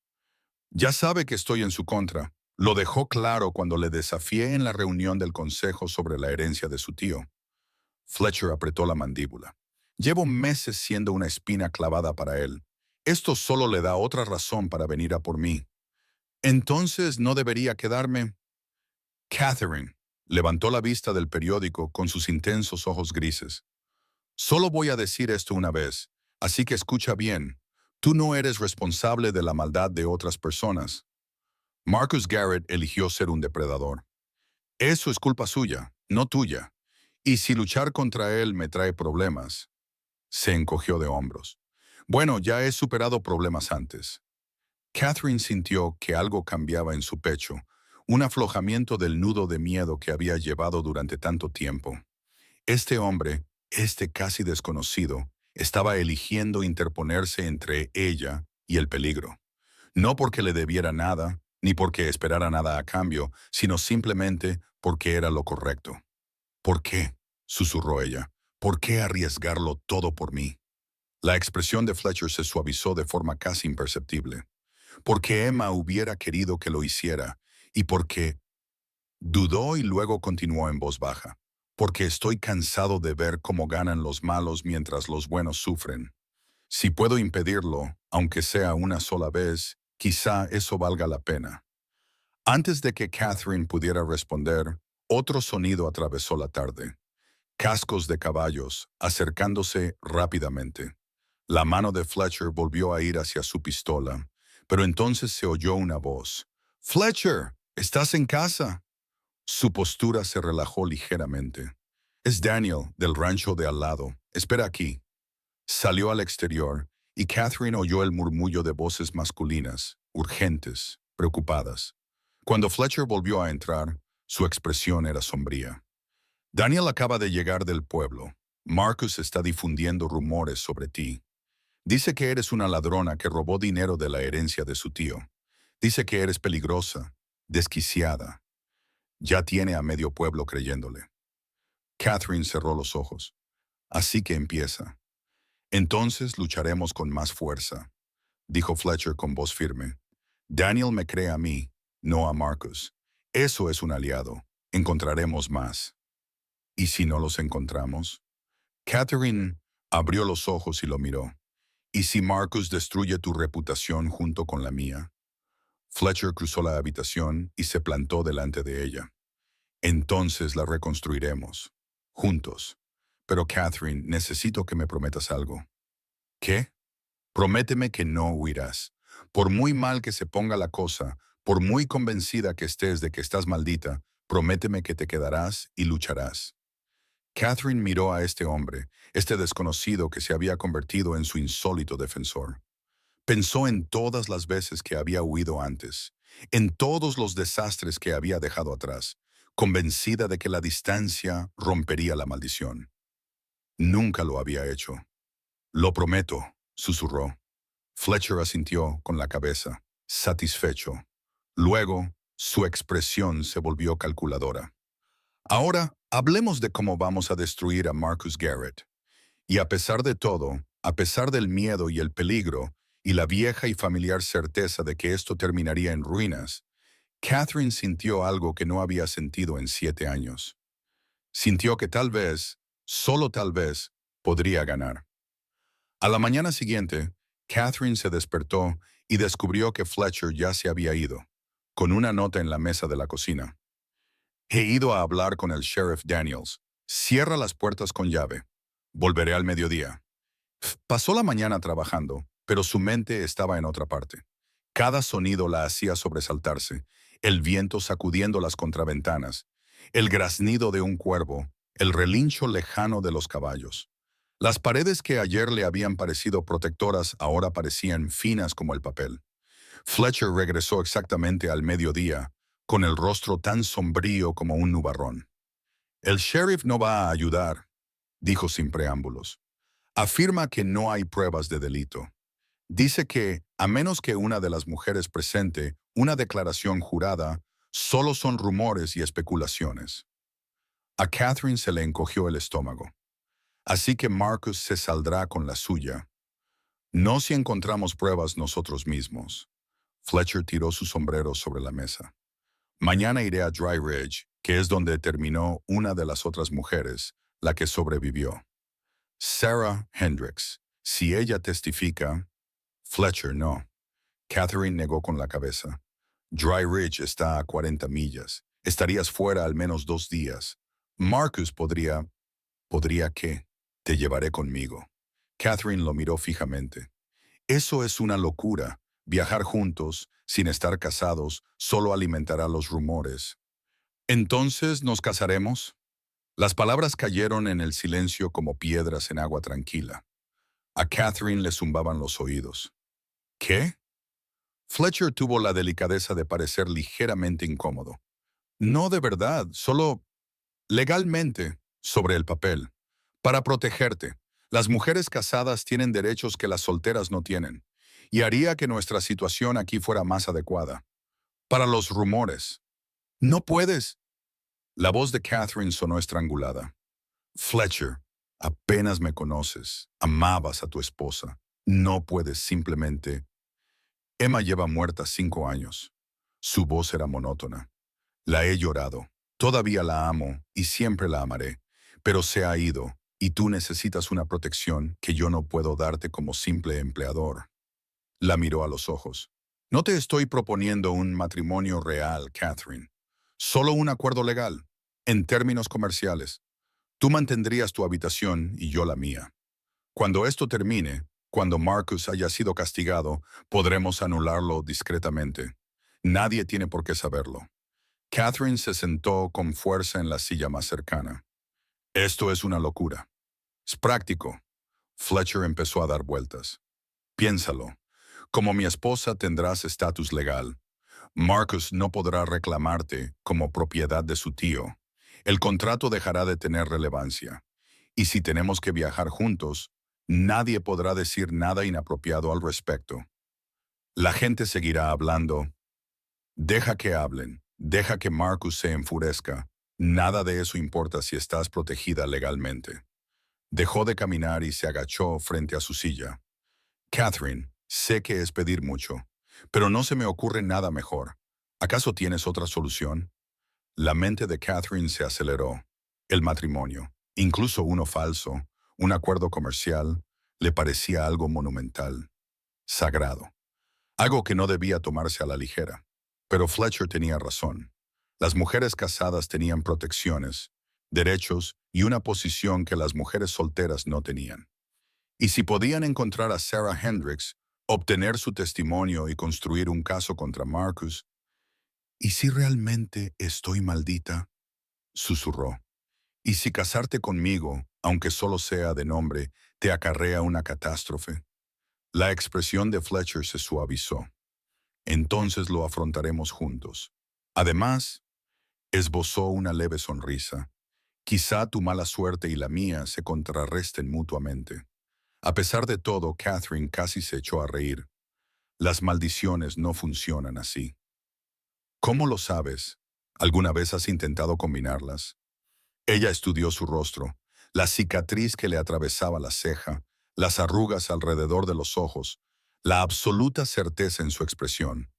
ya sabe que estoy en su contra. Lo dejó claro cuando le desafié en la reunión del consejo sobre la herencia de su tío. Fletcher apretó la mandíbula. Llevo meses siendo una espina clavada para él. Esto solo le da otra razón para venir a por mí. Entonces no debería quedarme. Catherine, Levantó la vista del periódico con sus intensos ojos grises. Solo voy a decir esto una vez, así que escucha bien. Tú no eres responsable de la maldad de otras personas. Marcus Garrett eligió ser un depredador. Eso es culpa suya, no tuya. Y si luchar contra él me trae problemas, se encogió de hombros. Bueno, ya he superado problemas antes. Catherine sintió que algo cambiaba en su pecho, un aflojamiento del nudo de miedo que había llevado durante tanto tiempo. Este hombre, este casi desconocido, estaba eligiendo interponerse entre ella y el peligro. No porque le debiera nada, ni porque esperara nada a cambio, sino simplemente porque era lo correcto. ¿Por qué?, susurró ella. ¿Por qué arriesgarlo todo por mí? La expresión de Fletcher se suavizó de forma casi imperceptible. Porque Emma hubiera querido que lo hiciera, y porque dudó y luego continuó en voz baja. Porque estoy cansado de ver cómo ganan los malos mientras los buenos sufren. Si puedo impedirlo, aunque sea una sola vez, quizá eso valga la pena. Antes de que Catherine pudiera responder, otro sonido atravesó la tarde. Cascos de caballos, acercándose rápidamente. La mano de Fletcher volvió a ir hacia su pistola, pero entonces se oyó una voz. «Fletcher, ¿estás en casa?» Su postura se relajó ligeramente. «Es Daniel, del rancho de al lado. Espera aquí». Salió al exterior, y Catherine oyó el murmullo de voces masculinas, urgentes, preocupadas. Cuando Fletcher volvió a entrar, su expresión era sombría. «Daniel acaba de llegar del pueblo. Marcus está difundiendo rumores sobre ti. Dice que eres una ladrona que robó dinero de la herencia de su tío. Dice que eres peligrosa, desquiciada. Ya tiene a medio pueblo creyéndole». Catherine cerró los ojos. «Así que empieza. Entonces lucharemos con más fuerza», dijo Fletcher con voz firme. «Daniel me cree a mí, no a Marcus. Eso es un aliado. Encontraremos más». «¿Y si no los encontramos?» Catherine abrió los ojos y lo miró. «¿Y si Marcus destruye tu reputación junto con la mía?» Fletcher cruzó la habitación y se plantó delante de ella. «Entonces la reconstruiremos. Juntos. Pero Catherine, necesito que me prometas algo». «¿Qué?» «Prométeme que no huirás. Por muy mal que se ponga la cosa, por muy convencida que estés de que estás maldita, prométeme que te quedarás y lucharás». Catherine miró a este hombre, este desconocido que se había convertido en su insólito defensor. Pensó en todas las veces que había huido antes, en todos los desastres que había dejado atrás, convencida de que la distancia rompería la maldición. Nunca lo había hecho. «Lo prometo», susurró. Fletcher asintió con la cabeza, satisfecho. Luego, su expresión se volvió calculadora. «Ahora, hablemos de cómo vamos a destruir a Marcus Garrett». Y a pesar de todo, a pesar del miedo y el peligro, y la vieja y familiar certeza de que esto terminaría en ruinas, Catherine sintió algo que no había sentido en 7 años. Sintió que tal vez, solo tal vez, podría ganar. A la mañana siguiente, Catherine se despertó y descubrió que Fletcher ya se había ido, con una nota en la mesa de la cocina. «He ido a hablar con el sheriff Daniels. Cierra las puertas con llave. Volveré al mediodía». Pasó la mañana trabajando, pero su mente estaba en otra parte. Cada sonido la hacía sobresaltarse, el viento sacudiendo las contraventanas, el graznido de un cuervo, el relincho lejano de los caballos. Las paredes que ayer le habían parecido protectoras ahora parecían finas como el papel. Fletcher regresó exactamente al mediodía, con el rostro tan sombrío como un nubarrón. «El sheriff no va a ayudar», dijo sin preámbulos. «Afirma que no hay pruebas de delito. Dice que, a menos que una de las mujeres presente una declaración jurada, solo son rumores y especulaciones». A Catherine se le encogió el estómago. «Así que Marcus se saldrá con la suya. No si encontramos pruebas nosotros mismos». Fletcher tiró su sombrero sobre la mesa. «Mañana iré a Dry Ridge, que es donde terminó una de las otras mujeres, la que sobrevivió. Sarah Hendricks. Si ella testifica...» «Fletcher, no». Catherine negó con la cabeza. «Dry Ridge está a 40 millas, Estarías fuera al menos 2 días. Marcus ¿Podría qué? Te llevaré conmigo. Catherine lo miró fijamente. Eso es una locura. Viajar juntos, sin estar casados, solo alimentará los rumores. ¿Entonces nos casaremos? Las palabras cayeron en el silencio como piedras en agua tranquila. A Catherine le zumbaban los oídos. ¿Qué? Fletcher tuvo la delicadeza de parecer ligeramente incómodo. No de verdad, solo legalmente, sobre el papel. Para protegerte, las mujeres casadas tienen derechos que las solteras no tienen, y haría que nuestra situación aquí fuera más adecuada. Para los rumores. No puedes. La voz de Catherine sonó estrangulada. Fletcher, apenas me conoces. Amabas a tu esposa. No puedes simplemente. Emma lleva muerta 5 años. Su voz era monótona. La he llorado. Todavía la amo y siempre la amaré. Pero se ha ido y tú necesitas una protección que yo no puedo darte como simple empleador. La miró a los ojos. No te estoy proponiendo un matrimonio real, Catherine. Solo un acuerdo legal, en términos comerciales. Tú mantendrías tu habitación y yo la mía. Cuando esto termine, cuando Marcus haya sido castigado, podremos anularlo discretamente. Nadie tiene por qué saberlo. Catherine se sentó con fuerza en la silla más cercana. Esto es una locura. Es práctico. Fletcher empezó a dar vueltas. Piénsalo. Como mi esposa tendrás estatus legal. Marcus no podrá reclamarte como propiedad de su tío. El contrato dejará de tener relevancia. Y si tenemos que viajar juntos, nadie podrá decir nada inapropiado al respecto. La gente seguirá hablando. Deja que hablen. Deja que Marcus se enfurezca. Nada de eso importa si estás protegida legalmente. Dejó de caminar y se agachó frente a su silla. Catherine, sé que es pedir mucho, pero no se me ocurre nada mejor. ¿Acaso tienes otra solución? La mente de Catherine se aceleró. El matrimonio, incluso uno falso, un acuerdo comercial, le parecía algo monumental, sagrado, algo que no debía tomarse a la ligera. Pero Fletcher tenía razón. Las mujeres casadas tenían protecciones, derechos y una posición que las mujeres solteras no tenían. Y si podían encontrar a Sarah Hendricks, obtener su testimonio y construir un caso contra Marcus, ¿y si realmente estoy maldita? Susurró. ¿Y si casarte conmigo, aunque solo sea de nombre, te acarrea una catástrofe? La expresión de Fletcher se suavizó. Entonces lo afrontaremos juntos. Además, esbozó una leve sonrisa. Quizá tu mala suerte y la mía se contrarresten mutuamente. A pesar de todo, Catherine casi se echó a reír. Las maldiciones no funcionan así. ¿Cómo lo sabes? ¿Alguna vez has intentado combinarlas? Ella estudió su rostro, la cicatriz que le atravesaba la ceja, las arrugas alrededor de los ojos, la absoluta certeza en su expresión.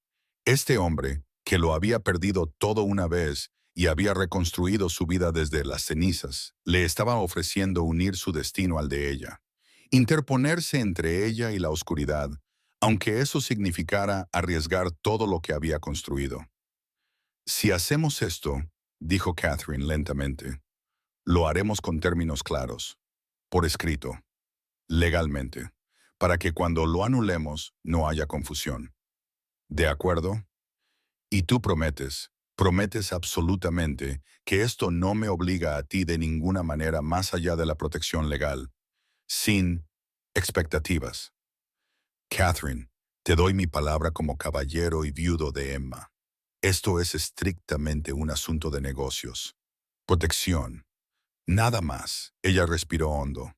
Este hombre, que lo había perdido todo una vez y había reconstruido su vida desde las cenizas, le estaba ofreciendo unir su destino al de ella, interponerse entre ella y la oscuridad, aunque eso significara arriesgar todo lo que había construido. Si hacemos esto, dijo Catherine lentamente, lo haremos con términos claros, por escrito, legalmente, para que cuando lo anulemos no haya confusión. ¿De acuerdo? Y tú prometes absolutamente que esto no me obliga a ti de ninguna manera más allá de la protección legal, sin expectativas. Catherine, te doy mi palabra como caballero y viudo de Emma. Esto es estrictamente un asunto de negocios. Protección. Nada más. Ella respiró hondo.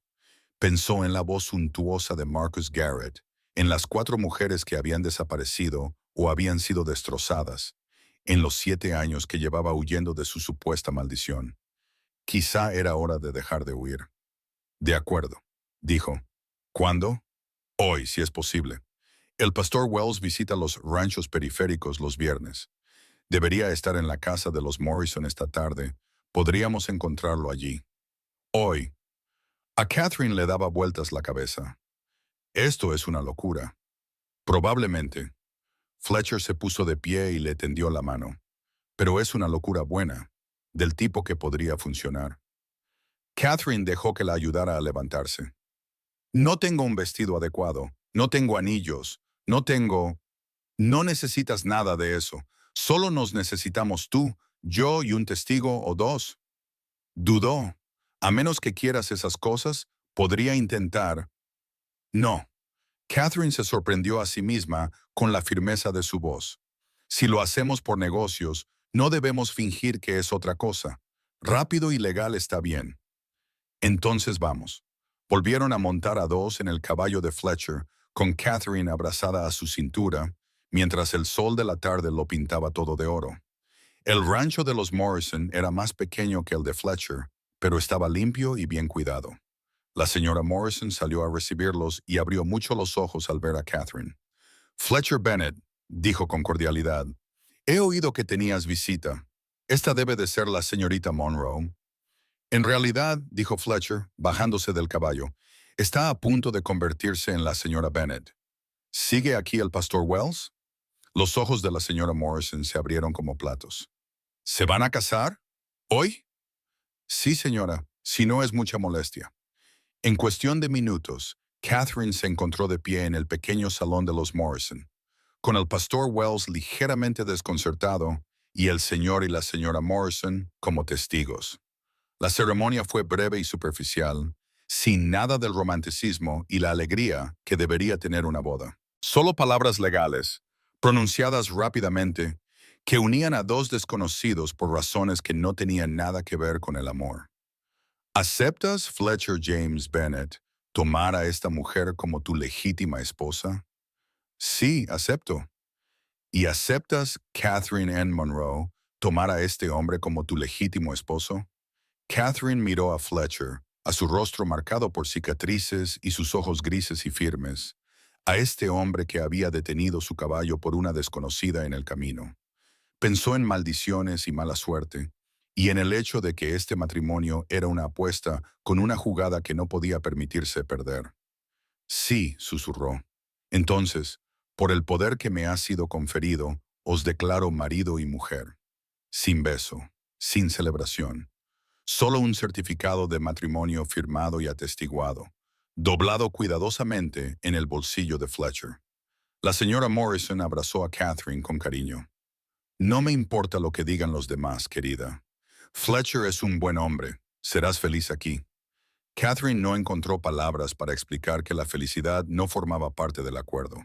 Pensó en la voz suntuosa de Marcus Garrett, en las 4 mujeres que habían desaparecido o habían sido destrozadas, en los 7 años que llevaba huyendo de su supuesta maldición. Quizá era hora de dejar de huir. De acuerdo, dijo. ¿Cuándo? Hoy, si es posible. El pastor Wells visita los ranchos periféricos los viernes. Debería estar en la casa de los Morrison esta tarde. Podríamos encontrarlo allí. Hoy. A Catherine le daba vueltas la cabeza. Esto es una locura. Probablemente. Fletcher se puso de pie y le tendió la mano. pero es una locura buena, del tipo que podría funcionar. Catherine dejó que la ayudara a levantarse. No tengo un vestido adecuado, no tengo anillos, no tengo... No necesitas nada de eso. Solo nos necesitamos tú, yo y un testigo o dos. Dudó. A menos que quieras esas cosas, podría intentar. No. Catherine se sorprendió a sí misma con la firmeza de su voz. Si lo hacemos por negocios, no debemos fingir que es otra cosa. Rápido y legal está bien. Entonces vamos. Volvieron a montar a dos en el caballo de Fletcher, con Catherine abrazada a su cintura, mientras el sol de la tarde lo pintaba todo de oro. El rancho de los Morrison era más pequeño que el de Fletcher, pero estaba limpio y bien cuidado. La señora Morrison salió a recibirlos y abrió mucho los ojos al ver a Catherine. Fletcher Bennett, dijo con cordialidad, he oído que tenías visita. Esta debe de ser la señorita Monroe. En realidad, dijo Fletcher, bajándose del caballo, está a punto de convertirse en la señora Bennett. ¿Sigue aquí el pastor Wells? Los ojos de la señora Morrison se abrieron como platos. ¿Se van a casar? ¿Hoy? Sí, señora, si no es mucha molestia. En cuestión de minutos, Catherine se encontró de pie en el pequeño salón de los Morrison, con el pastor Wells ligeramente desconcertado y el señor y la señora Morrison como testigos. La ceremonia fue breve y superficial, sin nada del romanticismo y la alegría que debería tener una boda. Solo palabras legales, pronunciadas rápidamente, que unían a dos desconocidos por razones que no tenían nada que ver con el amor. ¿Aceptas, Fletcher James Bennett, tomar a esta mujer como tu legítima esposa? Sí, acepto. ¿Y aceptas, Catherine Ann Monroe, tomar a este hombre como tu legítimo esposo? Catherine miró a Fletcher, a su rostro marcado por cicatrices y sus ojos grises y firmes, a este hombre que había detenido su caballo por una desconocida en el camino. Pensó en maldiciones y mala suerte, y en el hecho de que este matrimonio era una apuesta con una jugada que no podía permitirse perder. Sí, susurró. Entonces, por el poder que me ha sido conferido, os declaro marido y mujer. Sin beso, sin celebración. Solo un certificado de matrimonio firmado y atestiguado, doblado cuidadosamente en el bolsillo de Fletcher. La señora Morrison abrazó a Catherine con cariño. No me importa lo que digan los demás, querida. Fletcher es un buen hombre. Serás feliz aquí. Catherine no encontró palabras para explicar que la felicidad no formaba parte del acuerdo,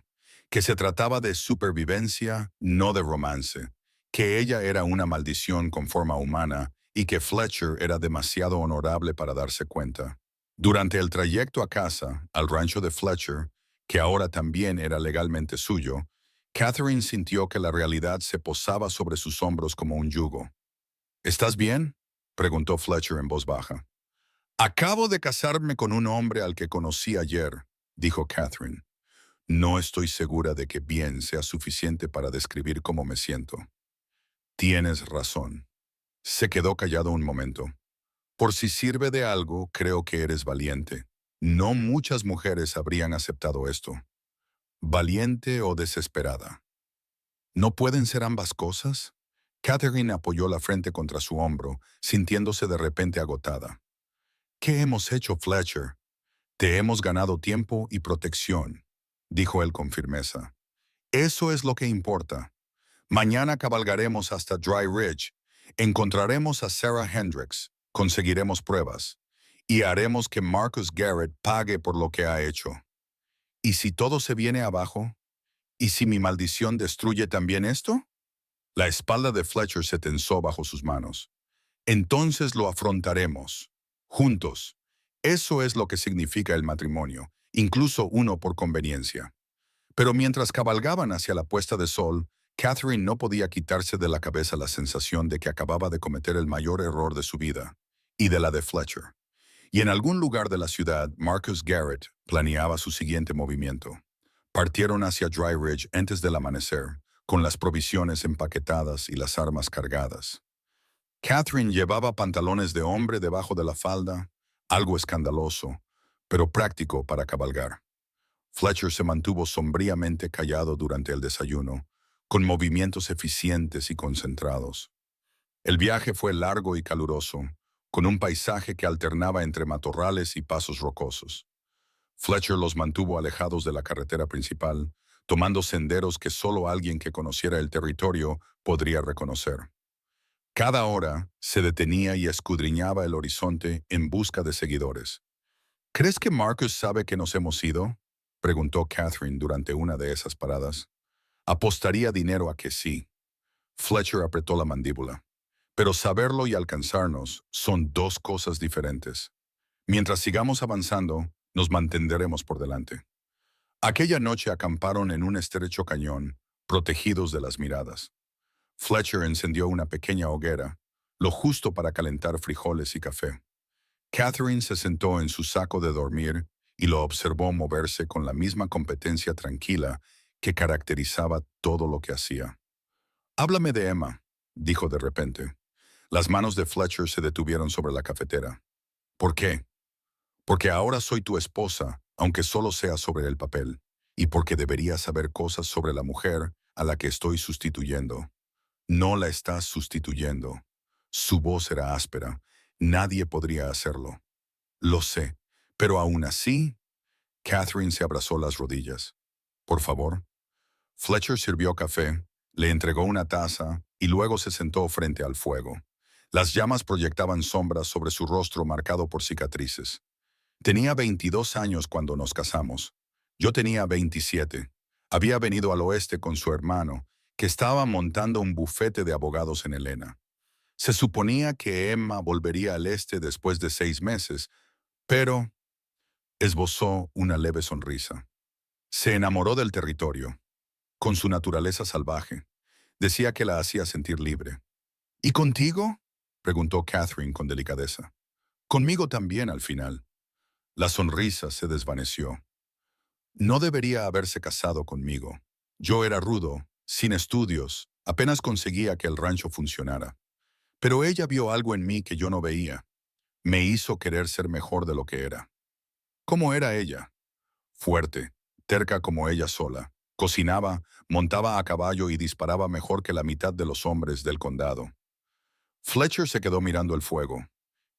que se trataba de supervivencia, no de romance, que ella era una maldición con forma humana y que Fletcher era demasiado honorable para darse cuenta. Durante el trayecto a casa, al rancho de Fletcher, que ahora también era legalmente suyo, Catherine sintió que la realidad se posaba sobre sus hombros como un yugo. ¿Estás bien?, preguntó Fletcher en voz baja. Acabo de casarme con un hombre al que conocí ayer, dijo Catherine. No estoy segura de que bien sea suficiente para describir cómo me siento. Tienes razón. Se quedó callado un momento. Por si sirve de algo, creo que eres valiente. No muchas mujeres habrían aceptado esto. ¿Valiente o desesperada? ¿No pueden ser ambas cosas? Catherine apoyó la frente contra su hombro, sintiéndose de repente agotada. ¿Qué hemos hecho, Fletcher? Te hemos ganado tiempo y protección, dijo él con firmeza. Eso es lo que importa. Mañana cabalgaremos hasta Dry Ridge, encontraremos a Sarah Hendricks, conseguiremos pruebas, y haremos que Marcus Garrett pague por lo que ha hecho. ¿Y si todo se viene abajo? ¿Y si mi maldición destruye también esto? La espalda de Fletcher se tensó bajo sus manos. Entonces lo afrontaremos. Juntos. Eso es lo que significa el matrimonio, incluso uno por conveniencia. Pero mientras cabalgaban hacia la puesta de sol, Catherine no podía quitarse de la cabeza la sensación de que acababa de cometer el mayor error de su vida, y de la de Fletcher. Y en algún lugar de la ciudad, Marcus Garrett planeaba su siguiente movimiento. Partieron hacia Dry Ridge antes del amanecer, con las provisiones empaquetadas y las armas cargadas. Catherine llevaba pantalones de hombre debajo de la falda, algo escandaloso, pero práctico para cabalgar. Fletcher se mantuvo sombríamente callado durante el desayuno, con movimientos eficientes y concentrados. El viaje fue largo y caluroso, con un paisaje que alternaba entre matorrales y pasos rocosos. Fletcher los mantuvo alejados de la carretera principal, tomando senderos que solo alguien que conociera el territorio podría reconocer. Cada hora se detenía y escudriñaba el horizonte en busca de seguidores. ¿Crees que Marcus sabe que nos hemos ido?, preguntó Catherine durante una de esas paradas. Apostaría dinero a que sí. Fletcher apretó la mandíbula. Pero saberlo y alcanzarnos son dos cosas diferentes. Mientras sigamos avanzando, nos mantendremos por delante. Aquella noche acamparon en un estrecho cañón, protegidos de las miradas. Fletcher encendió una pequeña hoguera, lo justo para calentar frijoles y café. Catherine se sentó en su saco de dormir y lo observó moverse con la misma competencia tranquila que caracterizaba todo lo que hacía. «Háblame de Emma», dijo de repente. Las manos de Fletcher se detuvieron sobre la cafetera. «¿Por qué?». «Porque ahora soy tu esposa, aunque solo sea sobre el papel, y porque deberías saber cosas sobre la mujer a la que estoy sustituyendo». «No la estás sustituyendo». Su voz era áspera. «Nadie podría hacerlo». «Lo sé, pero aún así...». Catherine se abrazó las rodillas. «Por favor». Fletcher sirvió café, le entregó una taza y luego se sentó frente al fuego. Las llamas proyectaban sombras sobre su rostro marcado por cicatrices. Tenía 22 años cuando nos casamos. Yo tenía 27. Había venido al oeste con su hermano, que estaba montando un bufete de abogados en Helena. Se suponía que Emma volvería al este después de 6 meses, pero esbozó una leve sonrisa. Se enamoró del territorio, con su naturaleza salvaje. Decía que la hacía sentir libre. «¿Y contigo?», preguntó Catherine con delicadeza. «Conmigo también al final». La sonrisa se desvaneció. «No debería haberse casado conmigo. Yo era rudo, sin estudios, apenas conseguía que el rancho funcionara. Pero ella vio algo en mí que yo no veía. Me hizo querer ser mejor de lo que era». «¿Cómo era ella?». «Fuerte, terca como ella sola. Cocinaba, montaba a caballo y disparaba mejor que la mitad de los hombres del condado». Fletcher se quedó mirando el fuego.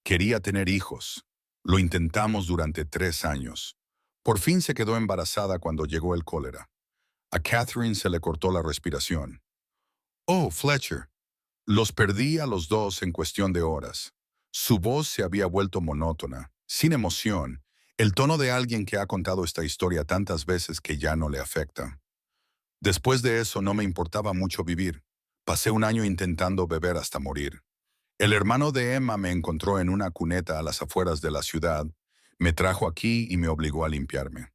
Quería tener hijos. Lo intentamos durante 3 años. Por fin se quedó embarazada cuando llegó el cólera. A Catherine se le cortó la respiración. «Oh, Fletcher». Los perdí a los dos en cuestión de horas. Su voz se había vuelto monótona, sin emoción, el tono de alguien que ha contado esta historia tantas veces que ya no le afecta. Después de eso no me importaba mucho vivir. Pasé un año intentando beber hasta morir. El hermano de Emma me encontró en una cuneta a las afueras de la ciudad, me trajo aquí y me obligó a limpiarme.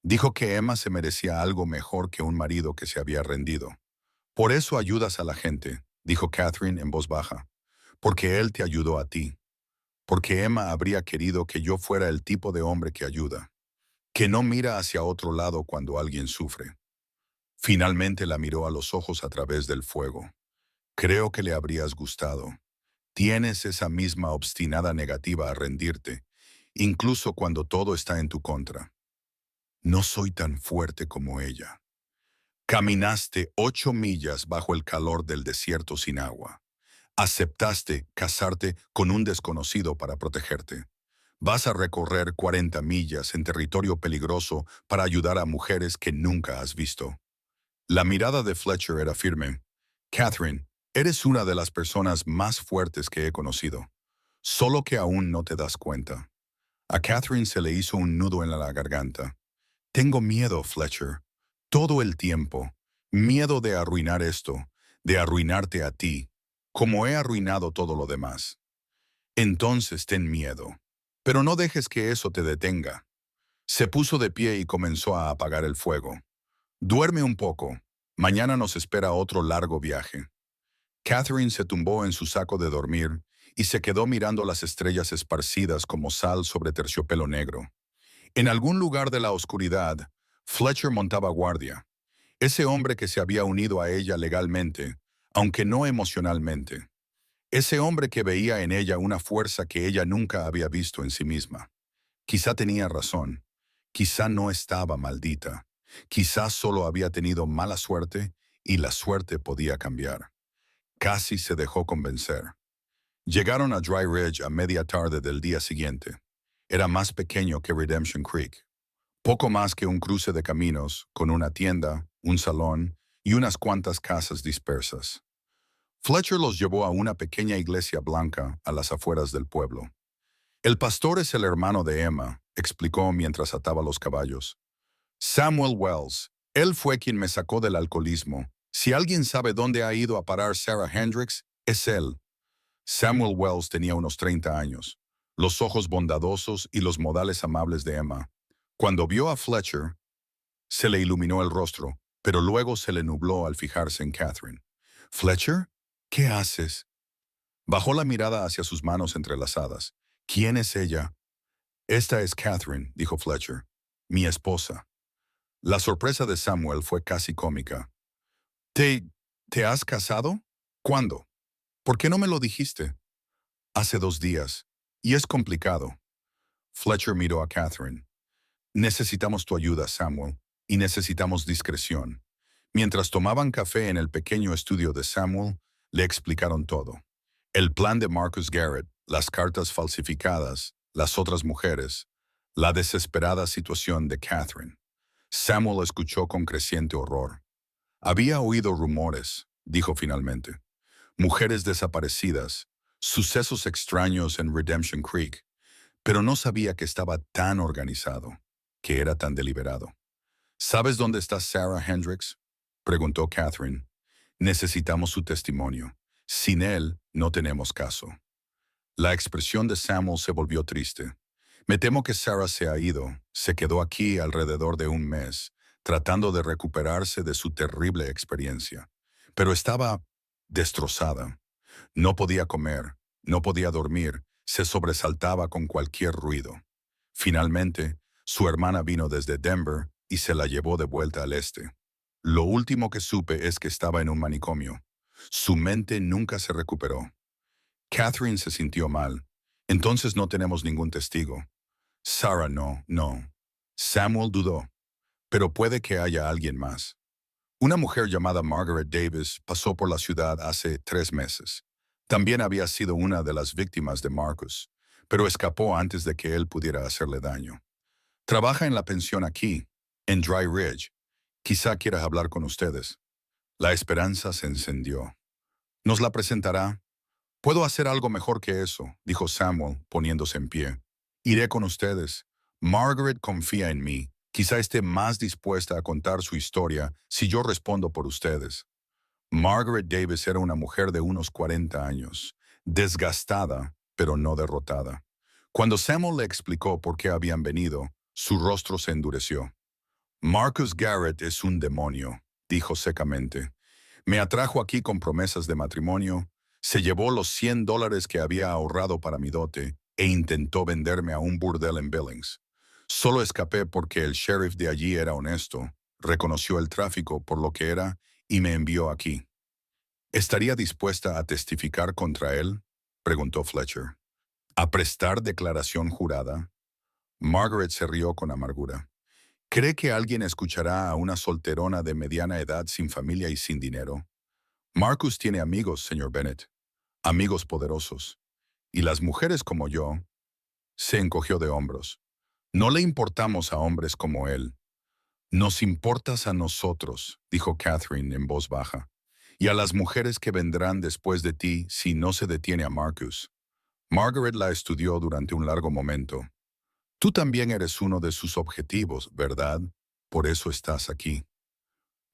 Dijo que Emma se merecía algo mejor que un marido que se había rendido. «Por eso ayudas a la gente», dijo Catherine en voz baja. «Porque él te ayudó a ti. Porque Emma habría querido que yo fuera el tipo de hombre que ayuda, que no mira hacia otro lado cuando alguien sufre». Finalmente la miró a los ojos a través del fuego. «Creo que le habrías gustado. Tienes esa misma obstinada negativa a rendirte, incluso cuando todo está en tu contra». «No soy tan fuerte como ella». «Caminaste 8 millas bajo el calor del desierto sin agua. Aceptaste casarte con un desconocido para protegerte. Vas a recorrer 40 millas en territorio peligroso para ayudar a mujeres que nunca has visto». La mirada de Fletcher era firme. «Catherine, eres una de las personas más fuertes que he conocido. Solo que aún no te das cuenta». A Catherine se le hizo un nudo en la garganta. «Tengo miedo, Fletcher. Todo el tiempo. Miedo de arruinar esto, de arruinarte a ti, como he arruinado todo lo demás». «Entonces ten miedo. Pero no dejes que eso te detenga». Se puso de pie y comenzó a apagar el fuego. «Duerme un poco. Mañana nos espera otro largo viaje». Catherine se tumbó en su saco de dormir y se quedó mirando las estrellas esparcidas como sal sobre terciopelo negro. En algún lugar de la oscuridad, Fletcher montaba guardia. Ese hombre que se había unido a ella legalmente, aunque no emocionalmente. Ese hombre que veía en ella una fuerza que ella nunca había visto en sí misma. Quizá tenía razón. Quizá no estaba maldita. Quizá solo había tenido mala suerte y la suerte podía cambiar. Casi se dejó convencer. Llegaron a Dry Ridge a media tarde del día siguiente. Era más pequeño que Redemption Creek. Poco más que un cruce de caminos, con una tienda, un salón y unas cuantas casas dispersas. Fletcher los llevó a una pequeña iglesia blanca a las afueras del pueblo. El pastor es el hermano de Emma, explicó mientras ataba los caballos. Samuel Wells. Él fue quien me sacó del alcoholismo. Si alguien sabe dónde ha ido a parar Sarah Hendricks, es él. Samuel Wells tenía unos 30 años, los ojos bondadosos y los modales amables de Emma. Cuando vio a Fletcher, se le iluminó el rostro, pero luego se le nubló al fijarse en Catherine. «¿Fletcher? ¿Qué haces?» Bajó la mirada hacia sus manos entrelazadas. «¿Quién es ella?» «Esta es Catherine», dijo Fletcher. «Mi esposa». La sorpresa de Samuel fue casi cómica. «¿Te... ¿Te has casado? ¿Cuándo? ¿Por qué no me lo dijiste?» «Hace 2 días. Y es complicado». Fletcher miró a Catherine. «Necesitamos tu ayuda, Samuel, y necesitamos discreción». Mientras tomaban café en el pequeño estudio de Samuel, le explicaron todo. El plan de Marcus Garrett, las cartas falsificadas, las otras mujeres, la desesperada situación de Catherine. Samuel escuchó con creciente horror. «Había oído rumores», dijo finalmente. «Mujeres desaparecidas, sucesos extraños en Redemption Creek, pero no sabía que estaba tan organizado, que era tan deliberado». «¿Sabes dónde está Sarah Hendricks?», preguntó Catherine. «Necesitamos su testimonio. Sin él, no tenemos caso». La expresión de Samuel se volvió triste. «Me temo que Sarah se ha ido. Se quedó aquí alrededor de 1 mes, tratando de recuperarse de su terrible experiencia. Pero estaba destrozada. No podía comer, no podía dormir, se sobresaltaba con cualquier ruido. Finalmente, su hermana vino desde Denver y se la llevó de vuelta al este. Lo último que supe es que estaba en un manicomio. Su mente nunca se recuperó». Catherine se sintió mal. «Entonces no tenemos ningún testigo». «Sarah no. Samuel dudó. «Pero puede que haya alguien más». Una mujer llamada Margaret Davis pasó por la ciudad hace 3 meses. También había sido una de las víctimas de Marcus, pero escapó antes de que él pudiera hacerle daño. Trabaja en la pensión aquí, en Dry Ridge. Quizá quiera hablar con ustedes». La esperanza se encendió. «¿Nos la presentará?» «Puedo hacer algo mejor que eso», dijo Samuel, poniéndose en pie. «Iré con ustedes. Margaret confía en mí. Quizá esté más dispuesta a contar su historia si yo respondo por ustedes». Margaret Davis era una mujer de unos 40 años, desgastada, pero no derrotada. Cuando Samuel le explicó por qué habían venido, su rostro se endureció. «Marcus Garrett es un demonio», dijo secamente. «Me atrajo aquí con promesas de matrimonio, se llevó los $100 que había ahorrado para mi dote e intentó venderme a un burdel en Billings. Solo escapé porque el sheriff de allí era honesto, reconoció el tráfico por lo que era y me envió aquí». «¿Estaría dispuesta a testificar contra él?», preguntó Fletcher. «¿A prestar declaración jurada?». Margaret se rió con amargura. «¿Cree que alguien escuchará a una solterona de mediana edad sin familia y sin dinero? Marcus tiene amigos, señor Bennett, amigos poderosos. Y las mujeres como yo…» Se encogió de hombros. «No le importamos a hombres como él». «Nos importas a nosotros», dijo Catherine en voz baja, «y a las mujeres que vendrán después de ti si no se detiene a Marcus». Margaret la estudió durante un largo momento. «Tú también eres uno de sus objetivos, ¿verdad? Por eso estás aquí».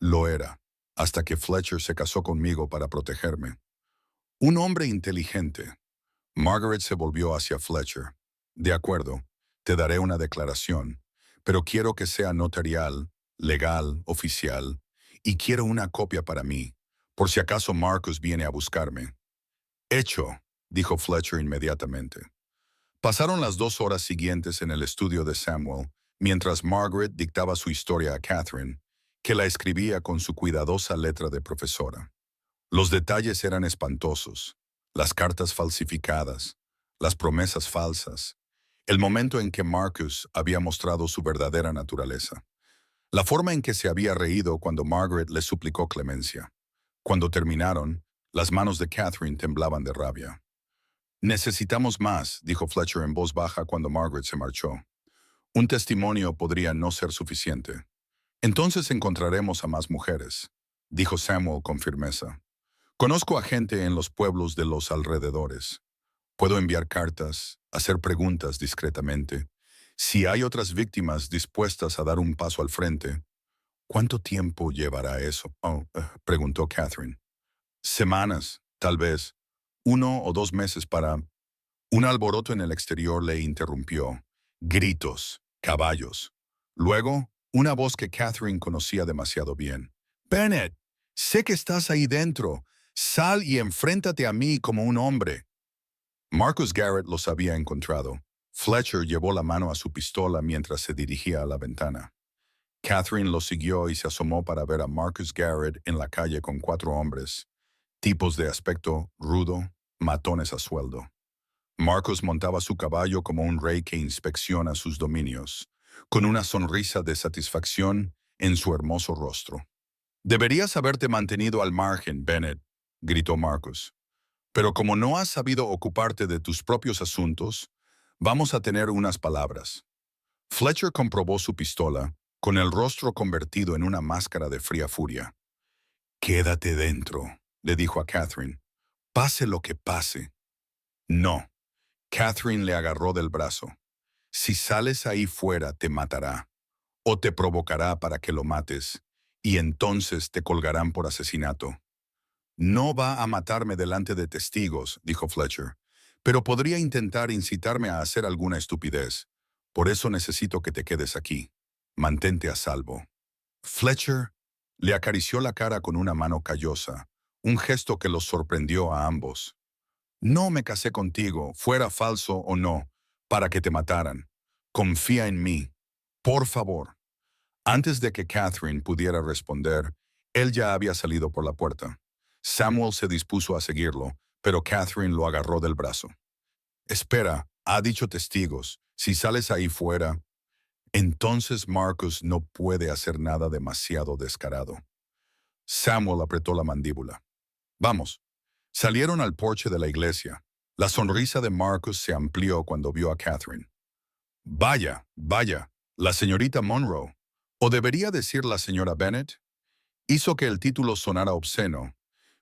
«Lo era, hasta que Fletcher se casó conmigo para protegerme». «Un hombre inteligente». Margaret se volvió hacia Fletcher. «De acuerdo, te daré una declaración, pero quiero que sea notarial, legal, oficial, y quiero una copia para mí, por si acaso Marcus viene a buscarme». «Hecho», dijo Fletcher inmediatamente. Pasaron las 2 horas siguientes en el estudio de Samuel, mientras Margaret dictaba su historia a Catherine, que la escribía con su cuidadosa letra de profesora. Los detalles eran espantosos, las cartas falsificadas, las promesas falsas, el momento en que Marcus había mostrado su verdadera naturaleza, la forma en que se había reído cuando Margaret le suplicó clemencia. Cuando terminaron, Las manos de Catherine temblaban de rabia. Necesitamos más, dijo Fletcher en voz baja cuando Margaret se marchó. Un testimonio podría no ser suficiente. Entonces encontraremos a más mujeres, dijo Samuel con firmeza. Conozco a gente en los pueblos de los alrededores. Puedo enviar cartas, hacer preguntas discretamente. Si hay otras víctimas dispuestas a dar un paso al frente, ¿cuánto tiempo llevará eso? Preguntó Catherine. Semanas, tal vez. 1 o 2 meses para... Un alboroto en el exterior le interrumpió. Gritos, caballos. Luego, una voz que Catherine conocía demasiado bien. Bennett, sé que estás ahí dentro. Sal y enfréntate a mí como un hombre. Marcus Garrett los había encontrado. Fletcher llevó la mano a su pistola mientras se dirigía a la ventana. Catherine lo siguió y se asomó para ver a Marcus Garrett en la calle con 4 hombres, tipos de aspecto rudo, matones a sueldo. Marcus montaba su caballo como un rey que inspecciona sus dominios, con una sonrisa de satisfacción en su hermoso rostro. «Deberías haberte mantenido al margen, Bennett», gritó Marcus. «Pero como no has sabido ocuparte de tus propios asuntos, vamos a tener unas palabras». Fletcher comprobó su pistola, con el rostro convertido en una máscara de fría furia. «Quédate dentro», le dijo a Catherine. «Pase lo que pase». «No». Catherine le agarró del brazo. «Si sales ahí fuera, te matará. O te provocará para que lo mates, y entonces te colgarán por asesinato». «No va a matarme delante de testigos», dijo Fletcher, «pero podría intentar incitarme a hacer alguna estupidez. Por eso necesito que te quedes aquí. Mantente a salvo». Fletcher le acarició la cara con una mano callosa, un gesto que los sorprendió a ambos. «No me casé contigo, fuera falso o no, para que te mataran. Confía en mí. Por favor». Antes de que Catherine pudiera responder, él ya había salido por la puerta. Samuel se dispuso a seguirlo, pero Catherine lo agarró del brazo. «Espera, ha dicho testigos. Si sales ahí fuera...» Entonces Marcus no puede hacer nada demasiado descarado. Samuel apretó la mandíbula. «Vamos». Salieron al porche de la iglesia. La sonrisa de Marcus se amplió cuando vio a Catherine. «Vaya, vaya, la señorita Monroe, o debería decir la señora Bennett», hizo que el título sonara obsceno.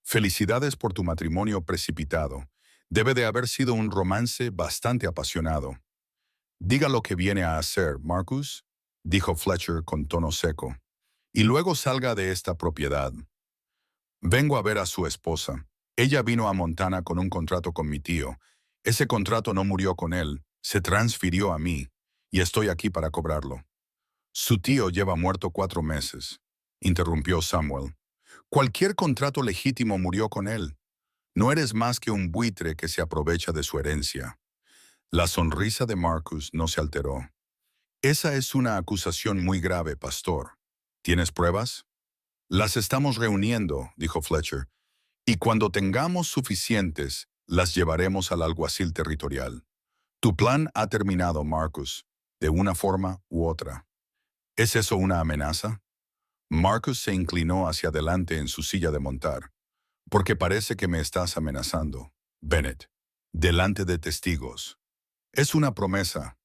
«Felicidades por tu matrimonio precipitado. Debe de haber sido un romance bastante apasionado». «Diga lo que viene a hacer, Marcus», dijo Fletcher con tono seco, «y luego salga de esta propiedad». «Vengo a ver a su esposa. Ella vino a Montana con un contrato con mi tío. Ese contrato no murió con él, se transfirió a mí, y estoy aquí para cobrarlo». «Su tío lleva muerto 4 meses», interrumpió Samuel. «Cualquier contrato legítimo murió con él. No eres más que un buitre que se aprovecha de su herencia». La sonrisa de Marcus no se alteró. «Esa es una acusación muy grave, pastor. ¿Tienes pruebas?» «Las estamos reuniendo», dijo Fletcher, «y cuando tengamos suficientes, las llevaremos al alguacil territorial. Tu plan ha terminado, Marcus, de una forma u otra». «¿Es eso una amenaza?» Marcus se inclinó hacia adelante en su silla de montar. «Porque parece que me estás amenazando, Bennett, delante de testigos». «Es una promesa».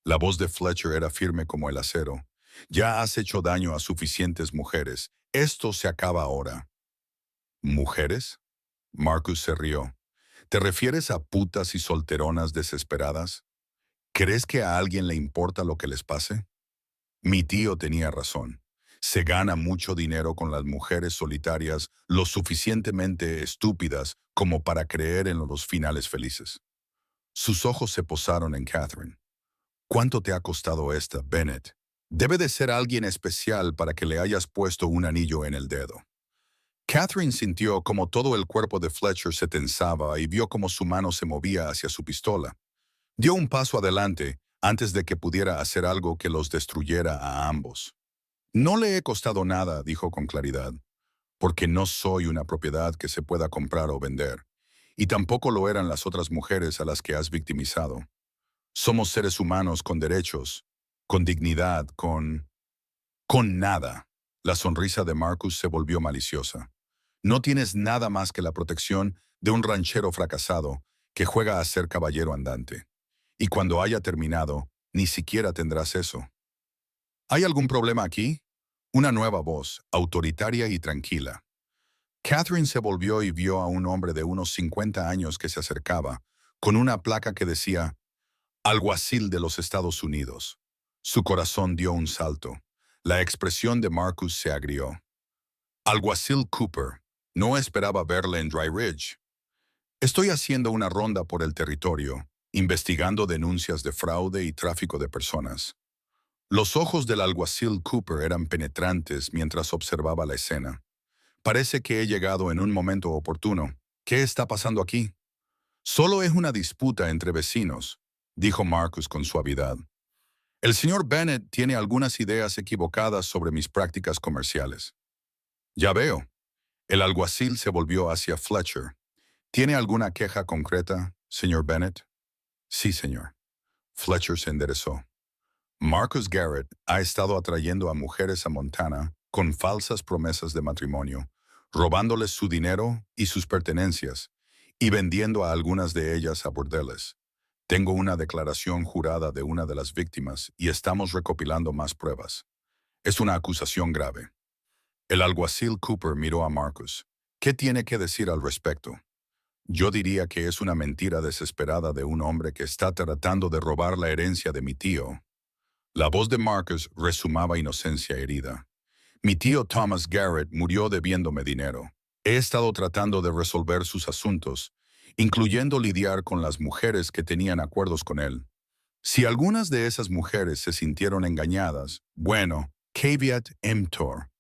La voz de Fletcher era firme como el acero. «Ya has hecho daño a suficientes mujeres. Esto se acaba ahora». «¿Mujeres?» Marcus se rió. «¿Te refieres a putas y solteronas desesperadas? ¿Crees que a alguien le importa lo que les pase?» Mi tío tenía razón. Se gana mucho dinero con las mujeres solitarias lo suficientemente estúpidas como para creer en los finales felices. Sus ojos se posaron en Catherine. «¿Cuánto te ha costado esta, Bennett? Debe de ser alguien especial para que le hayas puesto un anillo en el dedo». Catherine sintió como todo el cuerpo de Fletcher se tensaba y vio como su mano se movía hacia su pistola. Dio un paso adelante antes de que pudiera hacer algo que los destruyera a ambos. «No le he costado nada», dijo con claridad, «porque no soy una propiedad que se pueda comprar o vender, y tampoco lo eran las otras mujeres a las que has victimizado. Somos seres humanos con derechos, con dignidad, con nada». La sonrisa de Marcus se volvió maliciosa. No tienes nada más que la protección de un ranchero fracasado que juega a ser caballero andante. Y cuando haya terminado, ni siquiera tendrás eso. ¿Hay algún problema aquí? Una nueva voz, autoritaria y tranquila. Catherine se volvió y vio a un hombre de unos 50 años que se acercaba, con una placa que decía Alguacil de los Estados Unidos. Su corazón dio un salto. La expresión de Marcus se agrió. Alguacil Cooper. No esperaba verle en Dry Ridge. Estoy haciendo una ronda por el territorio, investigando denuncias de fraude y tráfico de personas. Los ojos del alguacil Cooper eran penetrantes mientras observaba la escena. Parece que he llegado en un momento oportuno. ¿Qué está pasando aquí? Solo es una disputa entre vecinos, dijo Marcus con suavidad. El señor Bennett tiene algunas ideas equivocadas sobre mis prácticas comerciales. Ya veo. El alguacil se volvió hacia Fletcher. ¿Tiene alguna queja concreta, señor Bennett? Sí, señor. Fletcher se enderezó. Marcus Garrett ha estado atrayendo a mujeres a Montana con falsas promesas de matrimonio, robándoles su dinero y sus pertenencias, y vendiendo a algunas de ellas a burdeles. Tengo una declaración jurada de una de las víctimas y estamos recopilando más pruebas. Es una acusación grave. El alguacil Cooper miró a Marcus. ¿Qué tiene que decir al respecto? Yo diría que es una mentira desesperada de un hombre que está tratando de robar la herencia de mi tío. La voz de Marcus resumaba inocencia herida. Mi tío Thomas Garrett murió debiéndome dinero. He estado tratando de resolver sus asuntos, incluyendo lidiar con las mujeres que tenían acuerdos con él. Si algunas de esas mujeres se sintieron engañadas, bueno, caveat emptor,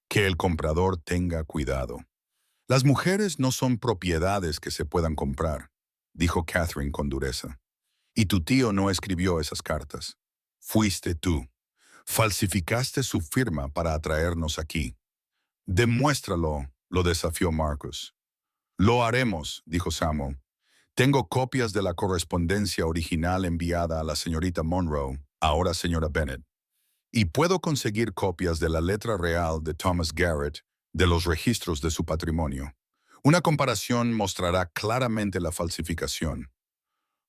que el comprador tenga cuidado. Las mujeres no son propiedades que se puedan comprar, dijo Catherine con dureza. Y tu tío no escribió esas cartas. Fuiste tú. Falsificaste su firma para atraernos aquí. Demuéstralo, lo desafió Marcus. Lo haremos, dijo Samuel. Tengo copias de la correspondencia original enviada a la señorita Monroe, ahora señora Bennett. Y puedo conseguir copias de la letra real de Thomas Garrett de los registros de su patrimonio. Una comparación mostrará claramente la falsificación.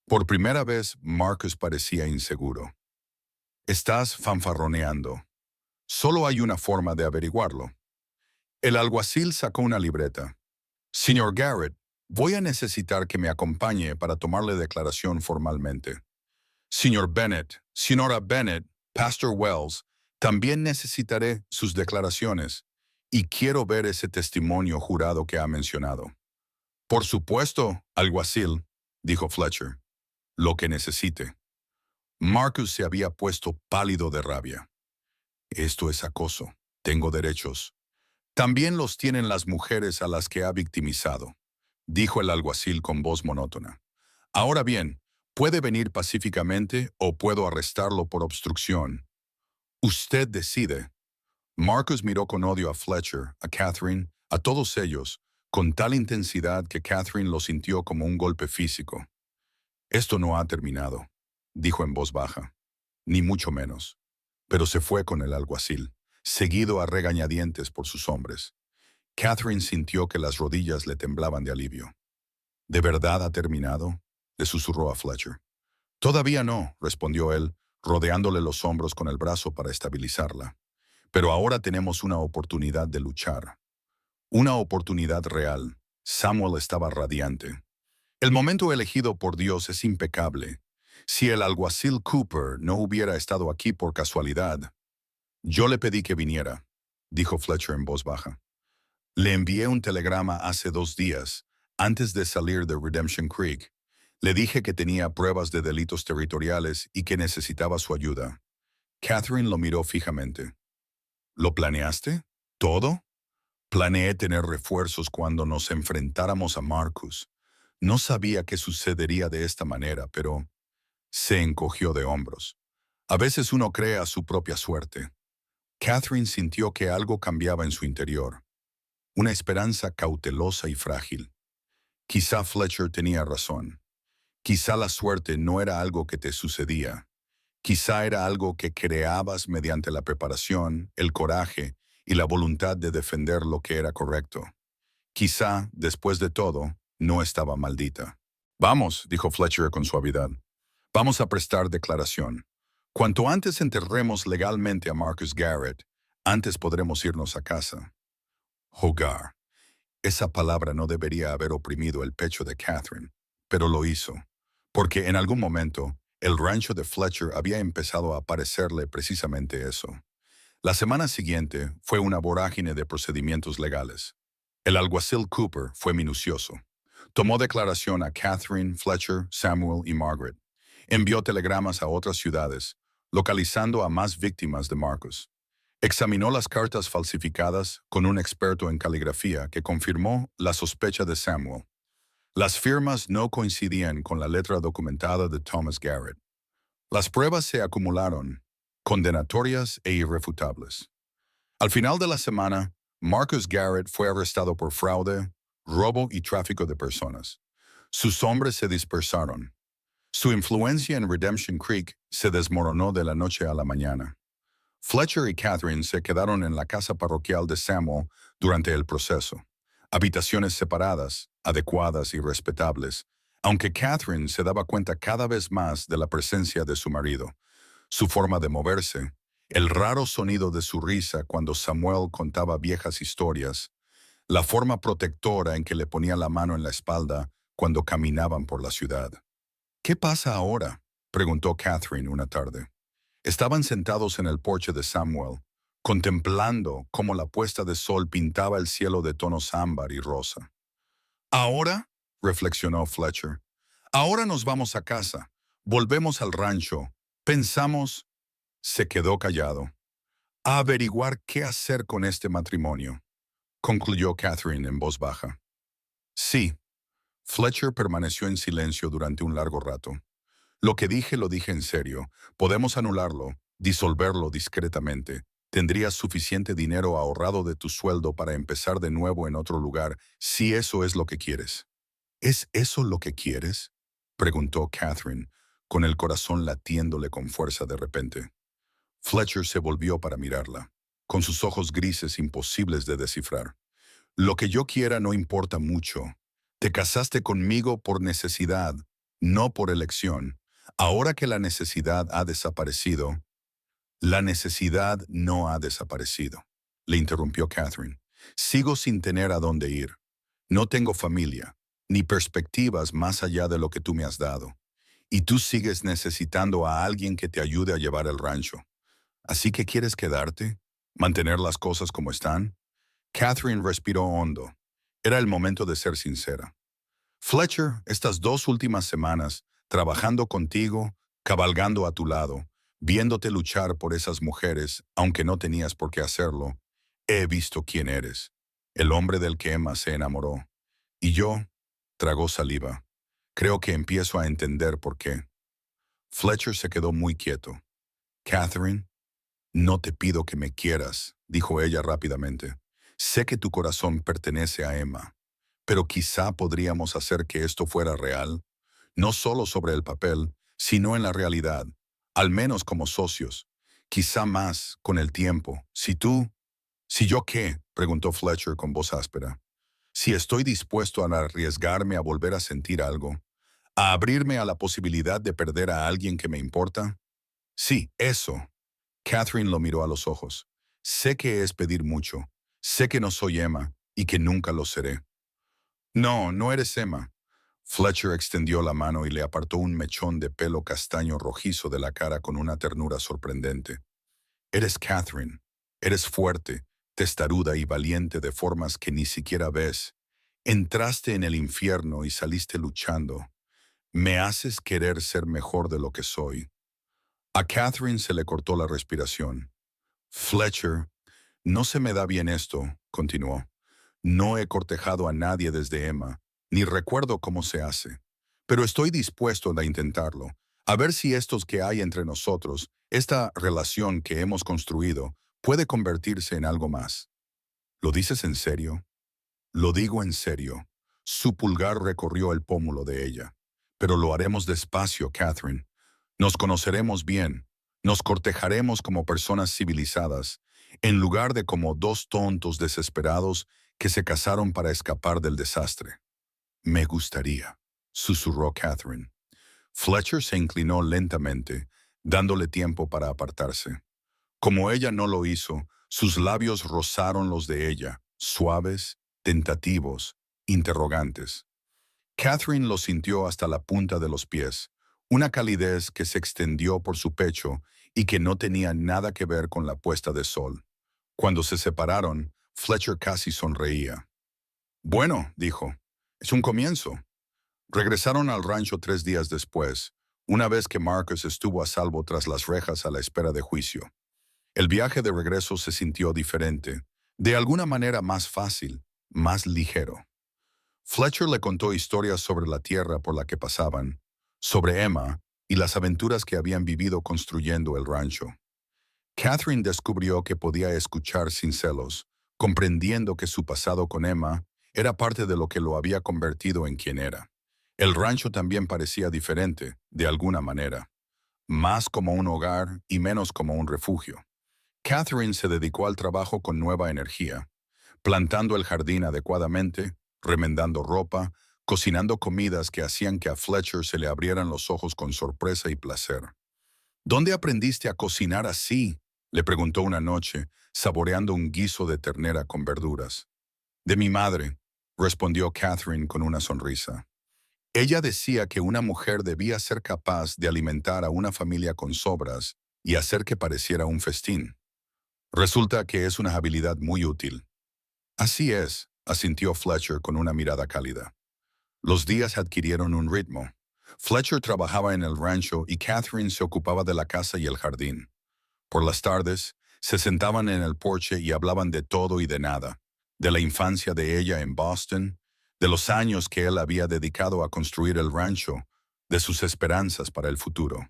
Por primera vez, Marcus parecía inseguro. Estás fanfarroneando. Solo hay una forma de averiguarlo. El alguacil sacó una libreta. Señor Garrett, voy a necesitar que me acompañe para tomarle declaración formalmente. Señor Bennett, señora Bennett, Pastor Wells, también necesitaré sus declaraciones y quiero ver ese testimonio jurado que ha mencionado. Por supuesto, alguacil, dijo Fletcher. Lo que necesite. Marcus se había puesto pálido de rabia. Esto es acoso. Tengo derechos. También los tienen las mujeres a las que ha victimizado, dijo el alguacil con voz monótona. Ahora bien, puede venir pacíficamente o puedo arrestarlo por obstrucción. Usted decide. Marcus miró con odio a Fletcher, a Catherine, a todos ellos, con tal intensidad que Catherine lo sintió como un golpe físico. Esto no ha terminado, dijo en voz baja, ni mucho menos. Pero se fue con el alguacil, seguido a regañadientes por sus hombres. Catherine sintió que las rodillas le temblaban de alivio. ¿De verdad ha terminado?, le susurró a Fletcher. Todavía no, respondió él, rodeándole los hombros con el brazo para estabilizarla. Pero ahora tenemos una oportunidad de luchar. Una oportunidad real. Samuel estaba radiante. El momento elegido por Dios es impecable. Si el alguacil Cooper no hubiera estado aquí por casualidad. Yo le pedí que viniera, dijo Fletcher en voz baja. Le envié un telegrama hace 2 días, antes de salir de Redemption Creek. Le dije que tenía pruebas de delitos territoriales y que necesitaba su ayuda. Catherine lo miró fijamente. ¿Lo planeaste? ¿Todo? Planeé tener refuerzos cuando nos enfrentáramos a Marcus. No sabía que sucedería de esta manera, pero se encogió de hombros. A veces uno crea su propia suerte. Catherine sintió que algo cambiaba en su interior. Una esperanza cautelosa y frágil. Quizá Fletcher tenía razón. Quizá la suerte no era algo que te sucedía. Quizá era algo que creabas mediante la preparación, el coraje y la voluntad de defender lo que era correcto. Quizá, después de todo, no estaba maldita. Vamos, dijo Fletcher con suavidad. Vamos a prestar declaración. Cuanto antes enterremos legalmente a Marcus Garrett, antes podremos irnos a casa. Hogar. Esa palabra no debería haber oprimido el pecho de Catherine, pero lo hizo, porque en algún momento el rancho de Fletcher había empezado a parecerle precisamente eso. La semana siguiente fue una vorágine de procedimientos legales. El alguacil Cooper fue minucioso. Tomó declaración a Catherine, Fletcher, Samuel y Margaret. Envió telegramas a otras ciudades, localizando a más víctimas de Marcus. Examinó las cartas falsificadas con un experto en caligrafía que confirmó la sospecha de Samuel. Las firmas no coincidían con la letra documentada de Thomas Garrett. Las pruebas se acumularon, condenatorias e irrefutables. Al final de la semana, Marcus Garrett fue arrestado por fraude, robo y tráfico de personas. Sus hombres se dispersaron. Su influencia en Redemption Creek se desmoronó de la noche a la mañana. Fletcher y Catherine se quedaron en la casa parroquial de Samuel durante el proceso. Habitaciones separadas, adecuadas y respetables, aunque Catherine se daba cuenta cada vez más de la presencia de su marido. Su forma de moverse, el raro sonido de su risa cuando Samuel contaba viejas historias, la forma protectora en que le ponía la mano en la espalda cuando caminaban por la ciudad. ¿Qué pasa ahora?, preguntó Catherine una tarde. Estaban sentados en el porche de Samuel, contemplando cómo la puesta de sol pintaba el cielo de tonos ámbar y rosa. ¿Ahora?, reflexionó Fletcher. Ahora nos vamos a casa, volvemos al rancho, pensamos. Se quedó callado. A averiguar qué hacer con este matrimonio, concluyó Catherine en voz baja. Sí. Fletcher permaneció en silencio durante un largo rato. Lo que dije lo dije en serio. Podemos anularlo, disolverlo discretamente. Tendrías suficiente dinero ahorrado de tu sueldo para empezar de nuevo en otro lugar, si eso es lo que quieres. ¿Es eso lo que quieres?, preguntó Catherine, con el corazón latiéndole con fuerza de repente. Fletcher se volvió para mirarla, con sus ojos grises imposibles de descifrar. Lo que yo quiera no importa mucho. Te casaste conmigo por necesidad, no por elección. Ahora que la necesidad ha desaparecido. La necesidad no ha desaparecido, le interrumpió Catherine. Sigo sin tener a dónde ir. No tengo familia, ni perspectivas más allá de lo que tú me has dado. Y tú sigues necesitando a alguien que te ayude a llevar el rancho. ¿Así que quieres quedarte? ¿Mantener las cosas como están? Catherine respiró hondo. Era el momento de ser sincera. Fletcher, estas 2 últimas semanas, trabajando contigo, cabalgando a tu lado, viéndote luchar por esas mujeres, aunque no tenías por qué hacerlo, he visto quién eres. El hombre del que Emma se enamoró. Y yo, tragó saliva. Creo que empiezo a entender por qué. Fletcher se quedó muy quieto. Catherine, no te pido que me quieras, dijo ella rápidamente. Sé que tu corazón pertenece a Emma, pero quizá podríamos hacer que esto fuera real, no solo sobre el papel, sino en la realidad, al menos como socios. Quizá más con el tiempo. ¿Si yo qué?, preguntó Fletcher con voz áspera. Si estoy dispuesto a arriesgarme a volver a sentir algo, a abrirme a la posibilidad de perder a alguien que me importa. Sí, eso. Catherine lo miró a los ojos. Sé que es pedir mucho. Sé que no soy Emma y que nunca lo seré. No, no eres Emma. Fletcher extendió la mano y le apartó un mechón de pelo castaño rojizo de la cara con una ternura sorprendente. Eres Catherine. Eres fuerte, testaruda y valiente de formas que ni siquiera ves. Entraste en el infierno y saliste luchando. Me haces querer ser mejor de lo que soy. A Catherine se le cortó la respiración. Fletcher, no se me da bien esto, continuó. No he cortejado a nadie desde Emma, ni recuerdo cómo se hace. Pero estoy dispuesto a intentarlo, a ver si estos que hay entre nosotros, esta relación que hemos construido, puede convertirse en algo más. ¿Lo dices en serio? Lo digo en serio. Su pulgar recorrió el pómulo de ella. Pero lo haremos despacio, Catherine. Nos conoceremos bien. Nos cortejaremos como personas civilizadas, en lugar de como 2 tontos desesperados que se casaron para escapar del desastre. Me gustaría, susurró Catherine. Fletcher se inclinó lentamente, dándole tiempo para apartarse. Como ella no lo hizo, sus labios rozaron los de ella, suaves, tentativos, interrogantes. Catherine lo sintió hasta la punta de los pies, una calidez que se extendió por su pecho y que no tenía nada que ver con la puesta de sol. Cuando se separaron, Fletcher casi sonreía. Bueno, dijo, es un comienzo. Regresaron al rancho 3 días después, una vez que Marcus estuvo a salvo tras las rejas a la espera de juicio. El viaje de regreso se sintió diferente, de alguna manera más fácil, más ligero. Fletcher le contó historias sobre la tierra por la que pasaban, sobre Emma y las aventuras que habían vivido construyendo el rancho. Catherine descubrió que podía escuchar sin celos, comprendiendo que su pasado con Emma era parte de lo que lo había convertido en quien era. El rancho también parecía diferente, de alguna manera, más como un hogar y menos como un refugio. Catherine se dedicó al trabajo con nueva energía, plantando el jardín adecuadamente, remendando ropa, cocinando comidas que hacían que a Fletcher se le abrieran los ojos con sorpresa y placer. ¿Dónde aprendiste a cocinar así?, le preguntó una noche, saboreando un guiso de ternera con verduras. De mi madre, respondió Catherine con una sonrisa. Ella decía que una mujer debía ser capaz de alimentar a una familia con sobras y hacer que pareciera un festín. Resulta que es una habilidad muy útil. Así es, asintió Fletcher con una mirada cálida. Los días adquirieron un ritmo. Fletcher trabajaba en el rancho y Catherine se ocupaba de la casa y el jardín. Por las tardes, se sentaban en el porche y hablaban de todo y de nada, de la infancia de ella en Boston, de los años que él había dedicado a construir el rancho, de sus esperanzas para el futuro.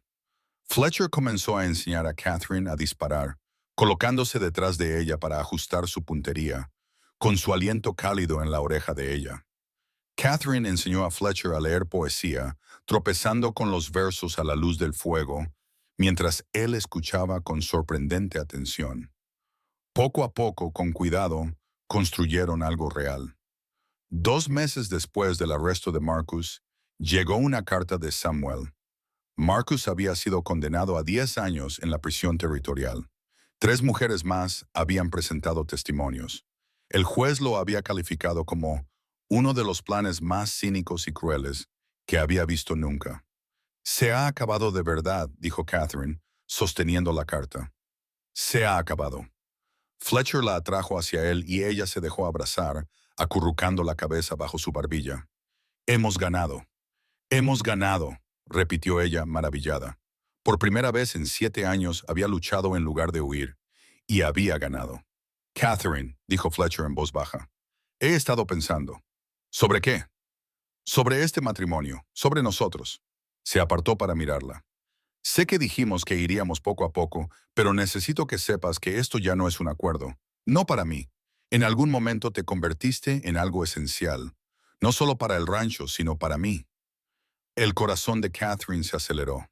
Fletcher comenzó a enseñar a Catherine a disparar, colocándose detrás de ella para ajustar su puntería, con su aliento cálido en la oreja de ella. Catherine enseñó a Fletcher a leer poesía, tropezando con los versos a la luz del fuego, mientras él escuchaba con sorprendente atención. Poco a poco, con cuidado, construyeron algo real. 2 meses después del arresto de Marcus, llegó una carta de Samuel. Marcus había sido condenado a 10 años en la prisión territorial. 3 mujeres más habían presentado testimonios. El juez lo había calificado como uno de los planes más cínicos y crueles que había visto nunca. Se ha acabado de verdad, dijo Catherine, sosteniendo la carta. Se ha acabado. Fletcher la atrajo hacia él y ella se dejó abrazar, acurrucando la cabeza bajo su barbilla. Hemos ganado. Hemos ganado, repitió ella maravillada. Por primera vez en 7 años había luchado en lugar de huir, y había ganado. Catherine, dijo Fletcher en voz baja, he estado pensando. ¿Sobre qué? Sobre este matrimonio, sobre nosotros. Se apartó para mirarla. Sé que dijimos que iríamos poco a poco, pero necesito que sepas que esto ya no es un acuerdo. No para mí. En algún momento te convertiste en algo esencial, no solo para el rancho, sino para mí. El corazón de Catherine se aceleró.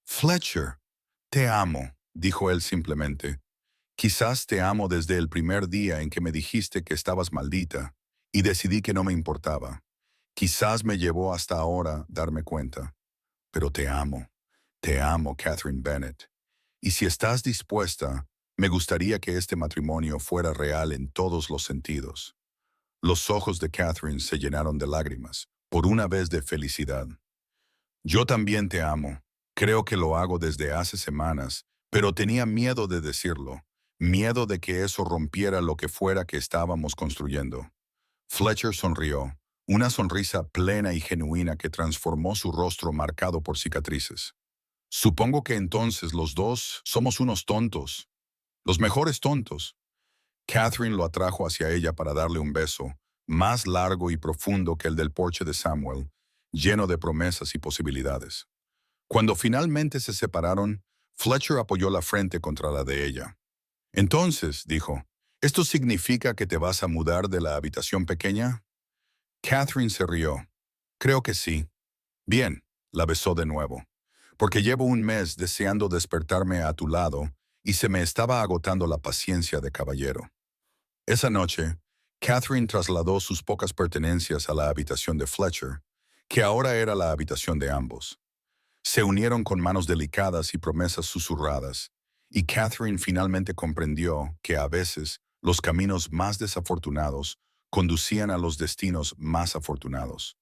Fletcher, te amo, dijo él simplemente. Quizás te amo desde el primer día en que me dijiste que estabas maldita, y decidí que no me importaba. Quizás me llevó hasta ahora darme cuenta. Pero te amo, Catherine Bennett. Y si estás dispuesta, me gustaría que este matrimonio fuera real en todos los sentidos. Los ojos de Catherine se llenaron de lágrimas, por una vez de felicidad. Yo también te amo. Creo que lo hago desde hace semanas, pero tenía miedo de decirlo, miedo de que eso rompiera lo que fuera que estábamos construyendo. Fletcher sonrió, una sonrisa plena y genuina que transformó su rostro marcado por cicatrices. Supongo que entonces los dos somos unos tontos, los mejores tontos. Catherine lo atrajo hacia ella para darle un beso, más largo y profundo que el del porche de Samuel, lleno de promesas y posibilidades. Cuando finalmente se separaron, Fletcher apoyó la frente contra la de ella. Entonces, dijo, ¿esto significa que te vas a mudar de la habitación pequeña? Catherine se rió. Creo que sí. Bien, la besó de nuevo. Porque llevo un mes deseando despertarme a tu lado y se me estaba agotando la paciencia de caballero. Esa noche, Catherine trasladó sus pocas pertenencias a la habitación de Fletcher, que ahora era la habitación de ambos. Se unieron con manos delicadas y promesas susurradas, y Catherine finalmente comprendió que a veces los caminos más desafortunados conducían a los destinos más afortunados.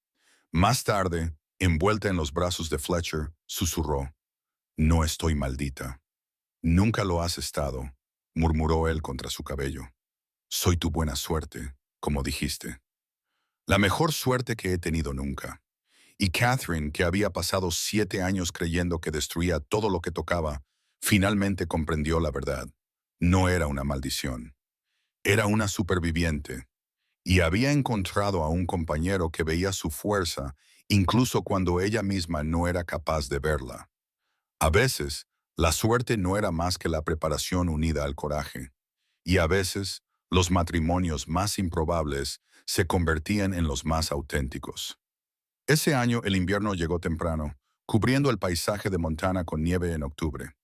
Más tarde, envuelta en los brazos de Fletcher, susurró, «No estoy maldita». «Nunca lo has estado», murmuró él contra su cabello. «Soy tu buena suerte, como dijiste. La mejor suerte que he tenido nunca». Y Catherine, que había pasado 7 años creyendo que destruía todo lo que tocaba, finalmente comprendió la verdad. No era una maldición. Era una superviviente. Y había encontrado a un compañero que veía su fuerza, incluso cuando ella misma no era capaz de verla. A veces, la suerte no era más que la preparación unida al coraje. Y a veces, los matrimonios más improbables se convertían en los más auténticos. Ese año el invierno llegó temprano, cubriendo el paisaje de Montana con nieve en octubre.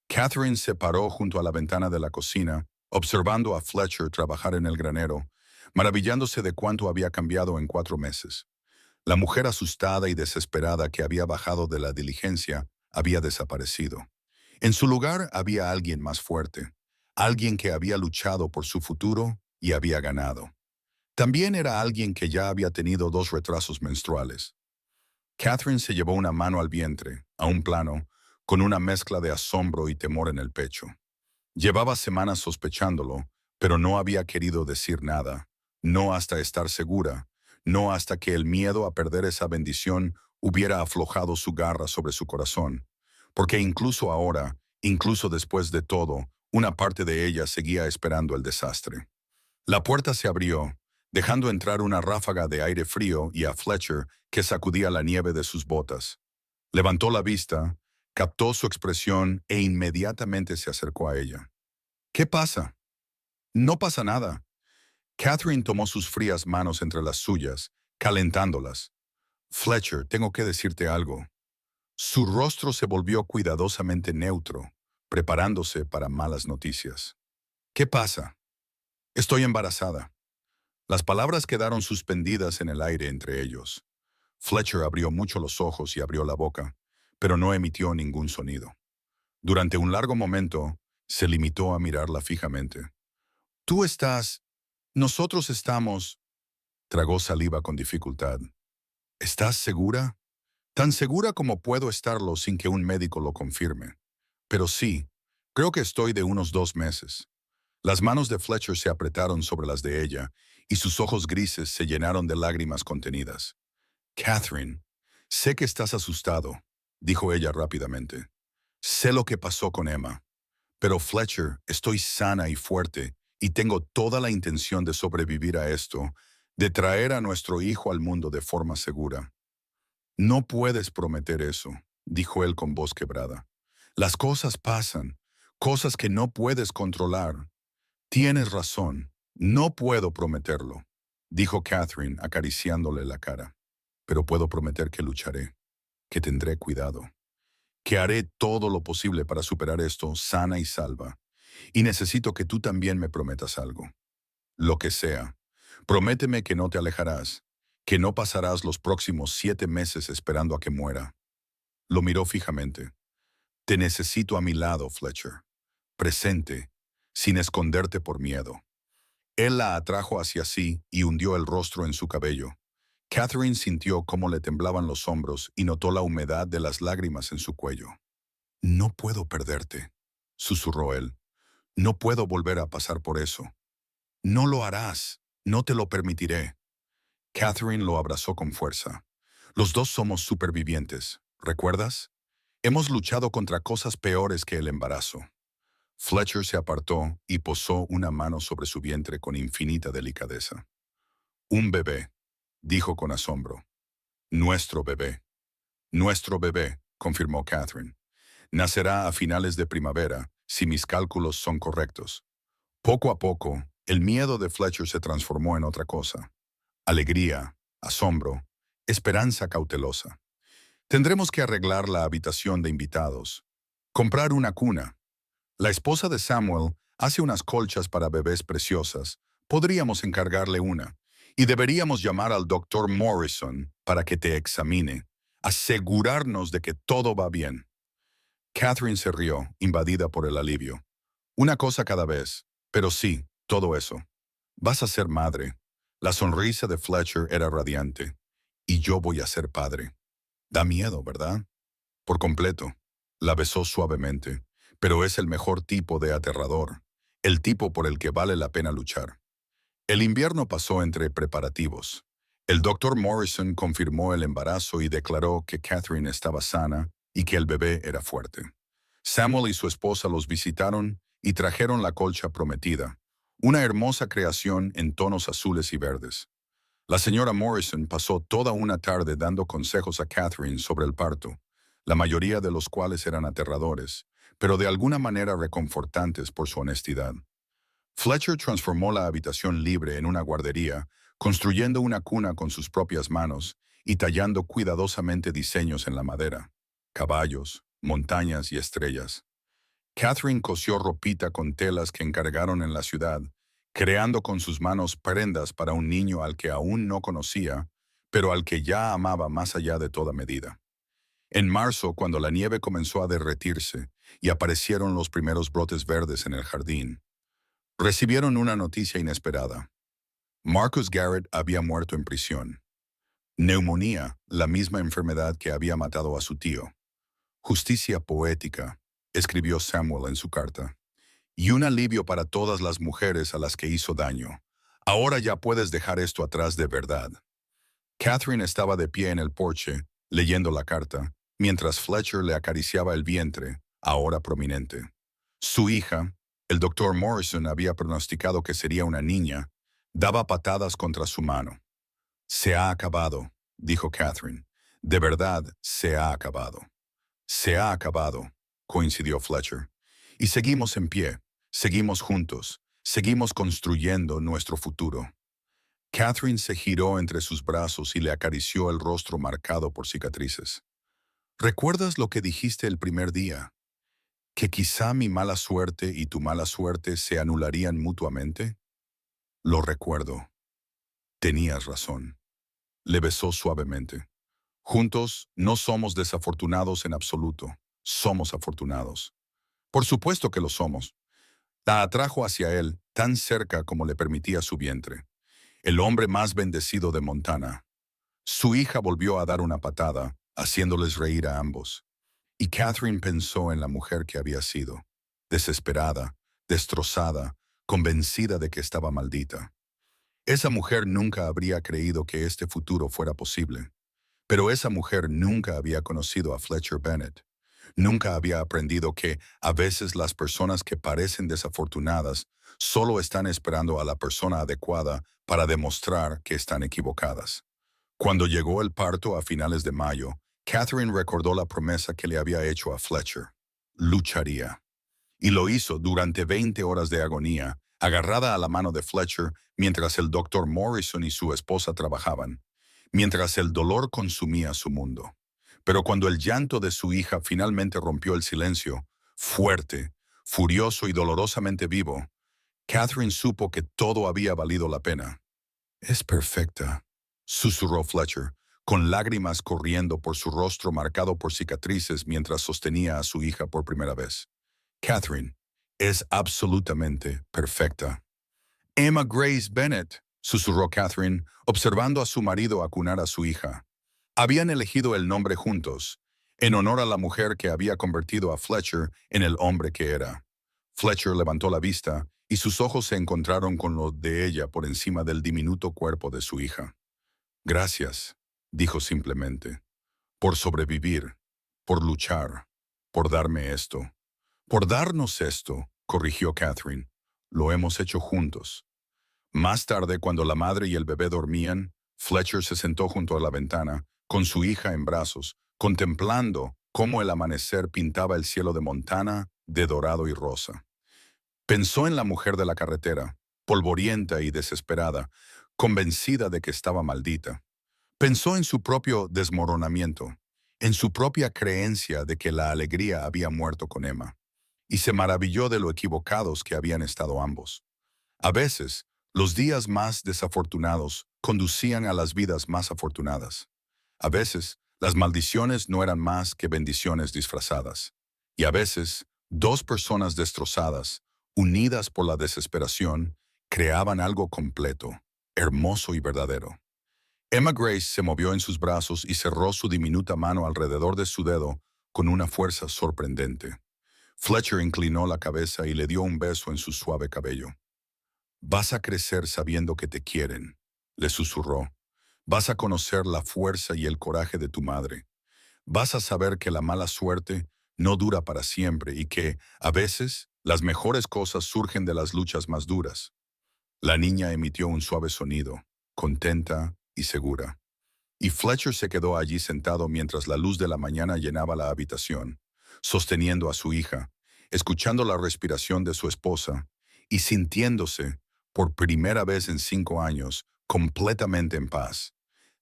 Catherine se paró junto a la ventana de la cocina, observando a Fletcher trabajar en el granero, maravillándose de cuánto había cambiado en 4 meses. La mujer asustada y desesperada que había bajado de la diligencia había desaparecido. En su lugar había alguien más fuerte, alguien que había luchado por su futuro y había ganado. También era alguien que ya había tenido 2 retrasos menstruales. Catherine se llevó una mano al vientre, a un plano, con una mezcla de asombro y temor en el pecho. Llevaba semanas sospechándolo, pero no había querido decir nada, no hasta estar segura, no hasta que el miedo a perder esa bendición hubiera aflojado su garra sobre su corazón, porque incluso ahora, incluso después de todo, una parte de ella seguía esperando el desastre. La puerta se abrió, dejando entrar una ráfaga de aire frío y a Fletcher que sacudía la nieve de sus botas. Levantó la vista, captó su expresión e inmediatamente se acercó a ella. «¿Qué pasa?» «No pasa nada». Catherine tomó sus frías manos entre las suyas, calentándolas. «Fletcher, tengo que decirte algo». Su rostro se volvió cuidadosamente neutro, preparándose para malas noticias. «¿Qué pasa?» «Estoy embarazada». Las palabras quedaron suspendidas en el aire entre ellos. Fletcher abrió mucho los ojos y abrió la boca, pero no emitió ningún sonido. Durante un largo momento, se limitó a mirarla fijamente. «Tú estás... Nosotros estamos...» Tragó saliva con dificultad. «¿Estás segura?» «Tan segura como puedo estarlo sin que un médico lo confirme. Pero sí, creo que estoy de unos 2 meses». Las manos de Fletcher se apretaron sobre las de ella, y sus ojos grises se llenaron de lágrimas contenidas. «Catherine, sé que estás asustado», dijo ella rápidamente. «Sé lo que pasó con Emma. Pero Fletcher, estoy sana y fuerte, y tengo toda la intención de sobrevivir a esto, de traer a nuestro hijo al mundo de forma segura». «No puedes prometer eso», dijo él con voz quebrada. «Las cosas pasan, cosas que no puedes controlar». «Tienes razón, no puedo prometerlo», dijo Catherine acariciándole la cara. «Pero puedo prometer que lucharé, que tendré cuidado, que haré todo lo posible para superar esto sana y salva. Y necesito que tú también me prometas algo. Lo que sea. Prométeme que no te alejarás, que no pasarás los próximos 7 meses esperando a que muera». Lo miró fijamente. «Te necesito a mi lado, Fletcher. Presente, sin esconderte por miedo». Él la atrajo hacia sí y hundió el rostro en su cabello. Catherine sintió cómo le temblaban los hombros y notó la humedad de las lágrimas en su cuello. «No puedo perderte», susurró él. «No puedo volver a pasar por eso». «No lo harás, no te lo permitiré». Catherine lo abrazó con fuerza. «Los dos somos supervivientes, ¿recuerdas? Hemos luchado contra cosas peores que el embarazo». Fletcher se apartó y posó una mano sobre su vientre con infinita delicadeza. «Un bebé», dijo con asombro. «Nuestro bebé». «Nuestro bebé», confirmó Catherine. «Nacerá a finales de primavera, si mis cálculos son correctos». Poco a poco, el miedo de Fletcher se transformó en otra cosa. Alegría, asombro, esperanza cautelosa. «Tendremos que arreglar la habitación de invitados. Comprar una cuna. La esposa de Samuel hace unas colchas para bebés preciosas, Podríamos encargarle una. Y deberíamos llamar al doctor Morrison para que te examine. Asegurarnos de que todo va bien. Catherine se rió, invadida por el alivio. Una cosa cada vez. Pero sí, todo eso. Vas a ser madre. La sonrisa de Fletcher era radiante. Y yo voy a ser padre. Da miedo, ¿verdad? Por completo. La besó suavemente. Pero es el mejor tipo de aterrador. El tipo por el que vale la pena luchar. El invierno pasó entre preparativos. El doctor Morrison confirmó el embarazo y declaró que Catherine estaba sana y que el bebé era fuerte. Samuel y su esposa los visitaron y trajeron la colcha prometida, una hermosa creación en tonos azules y verdes. La señora Morrison pasó toda una tarde dando consejos a Catherine sobre el parto, la mayoría de los cuales eran aterradores, pero de alguna manera reconfortantes por su honestidad. Fletcher transformó la habitación libre en una guardería, construyendo una cuna con sus propias manos y tallando cuidadosamente diseños en la madera, caballos, montañas y estrellas. Catherine cosió ropita con telas que encargaron en la ciudad, creando con sus manos prendas para un niño al que aún no conocía, pero al que ya amaba más allá de toda medida. En marzo, cuando la nieve comenzó a derretirse y aparecieron los primeros brotes verdes en el jardín, recibieron una noticia inesperada. Marcus Garrett había muerto en prisión. Neumonía, la misma enfermedad que había matado a su tío. Justicia poética, escribió Samuel en su carta. Y un alivio para todas las mujeres a las que hizo daño. Ahora ya puedes dejar esto atrás de verdad. Catherine estaba de pie en el porche, leyendo la carta, mientras Fletcher le acariciaba el vientre, ahora prominente. Su hija, el doctor Morrison había pronosticado que sería una niña, daba patadas contra su mano. Se ha acabado, dijo Catherine. De verdad, se ha acabado. Se ha acabado, coincidió Fletcher. Y seguimos en pie, seguimos juntos, seguimos construyendo nuestro futuro. Catherine se giró entre sus brazos y le acarició el rostro marcado por cicatrices. ¿Recuerdas lo que dijiste el primer día? ¿Que quizá mi mala suerte y tu mala suerte se anularían mutuamente? Lo recuerdo. Tenías razón. Le besó suavemente. Juntos no somos desafortunados en absoluto. Somos afortunados. Por supuesto que lo somos. La atrajo hacia él, tan cerca como le permitía su vientre. El hombre más bendecido de Montana. Su hija volvió a dar una patada, haciéndoles reír a ambos. Y Catherine pensó en la mujer que había sido, desesperada, destrozada, convencida de que estaba maldita. Esa mujer nunca habría creído que este futuro fuera posible. Pero esa mujer nunca había conocido a Fletcher Bennett. Nunca había aprendido que, a veces, las personas que parecen desafortunadas solo están esperando a la persona adecuada para demostrar que están equivocadas. Cuando llegó el parto a finales de mayo, Catherine recordó la promesa que le había hecho a Fletcher. Lucharía. Y lo hizo durante 20 horas de agonía, agarrada a la mano de Fletcher mientras el doctor Morrison y su esposa trabajaban, mientras el dolor consumía su mundo. Pero cuando el llanto de su hija finalmente rompió el silencio, fuerte, furioso y dolorosamente vivo, Catherine supo que todo había valido la pena. Es perfecta, susurró Fletcher, con lágrimas corriendo por su rostro marcado por cicatrices mientras sostenía a su hija por primera vez. Catherine, es absolutamente perfecta. Emma Grace Bennett, susurró Catherine, observando a su marido acunar a su hija. Habían elegido el nombre juntos, en honor a la mujer que había convertido a Fletcher en el hombre que era. Fletcher levantó la vista y sus ojos se encontraron con los de ella por encima del diminuto cuerpo de su hija. Gracias, dijo simplemente, por sobrevivir, por luchar, por darme esto. Por darnos esto, corrigió Catherine. Lo hemos hecho juntos. Más tarde, cuando la madre y el bebé dormían, Fletcher se sentó junto a la ventana, con su hija en brazos, contemplando cómo el amanecer pintaba el cielo de Montana de dorado y rosa. Pensó en la mujer de la carretera, polvorienta y desesperada, convencida de que estaba maldita. Pensó en su propio desmoronamiento, en su propia creencia de que la alegría había muerto con Emma, y se maravilló de lo equivocados que habían estado ambos. A veces, Los días más desafortunados conducían a las vidas más afortunadas. A veces, las maldiciones no eran más que bendiciones disfrazadas. Y a veces, dos personas destrozadas, unidas por la desesperación, creaban algo completo, hermoso y verdadero. Emma Grace se movió en sus brazos y cerró su diminuta mano alrededor de su dedo con una fuerza sorprendente. Fletcher inclinó la cabeza y le dio un beso en su suave cabello. «Vas a crecer sabiendo que te quieren», le susurró. «Vas a conocer la fuerza y el coraje de tu madre. Vas a saber que la mala suerte no dura para siempre y que, a veces, las mejores cosas surgen de las luchas más duras». La niña emitió un suave sonido, contenta y segura. Y Fletcher se quedó allí sentado mientras la luz de la mañana llenaba la habitación, sosteniendo a su hija, escuchando la respiración de su esposa y sintiéndose, por primera vez en 5 años, completamente en paz.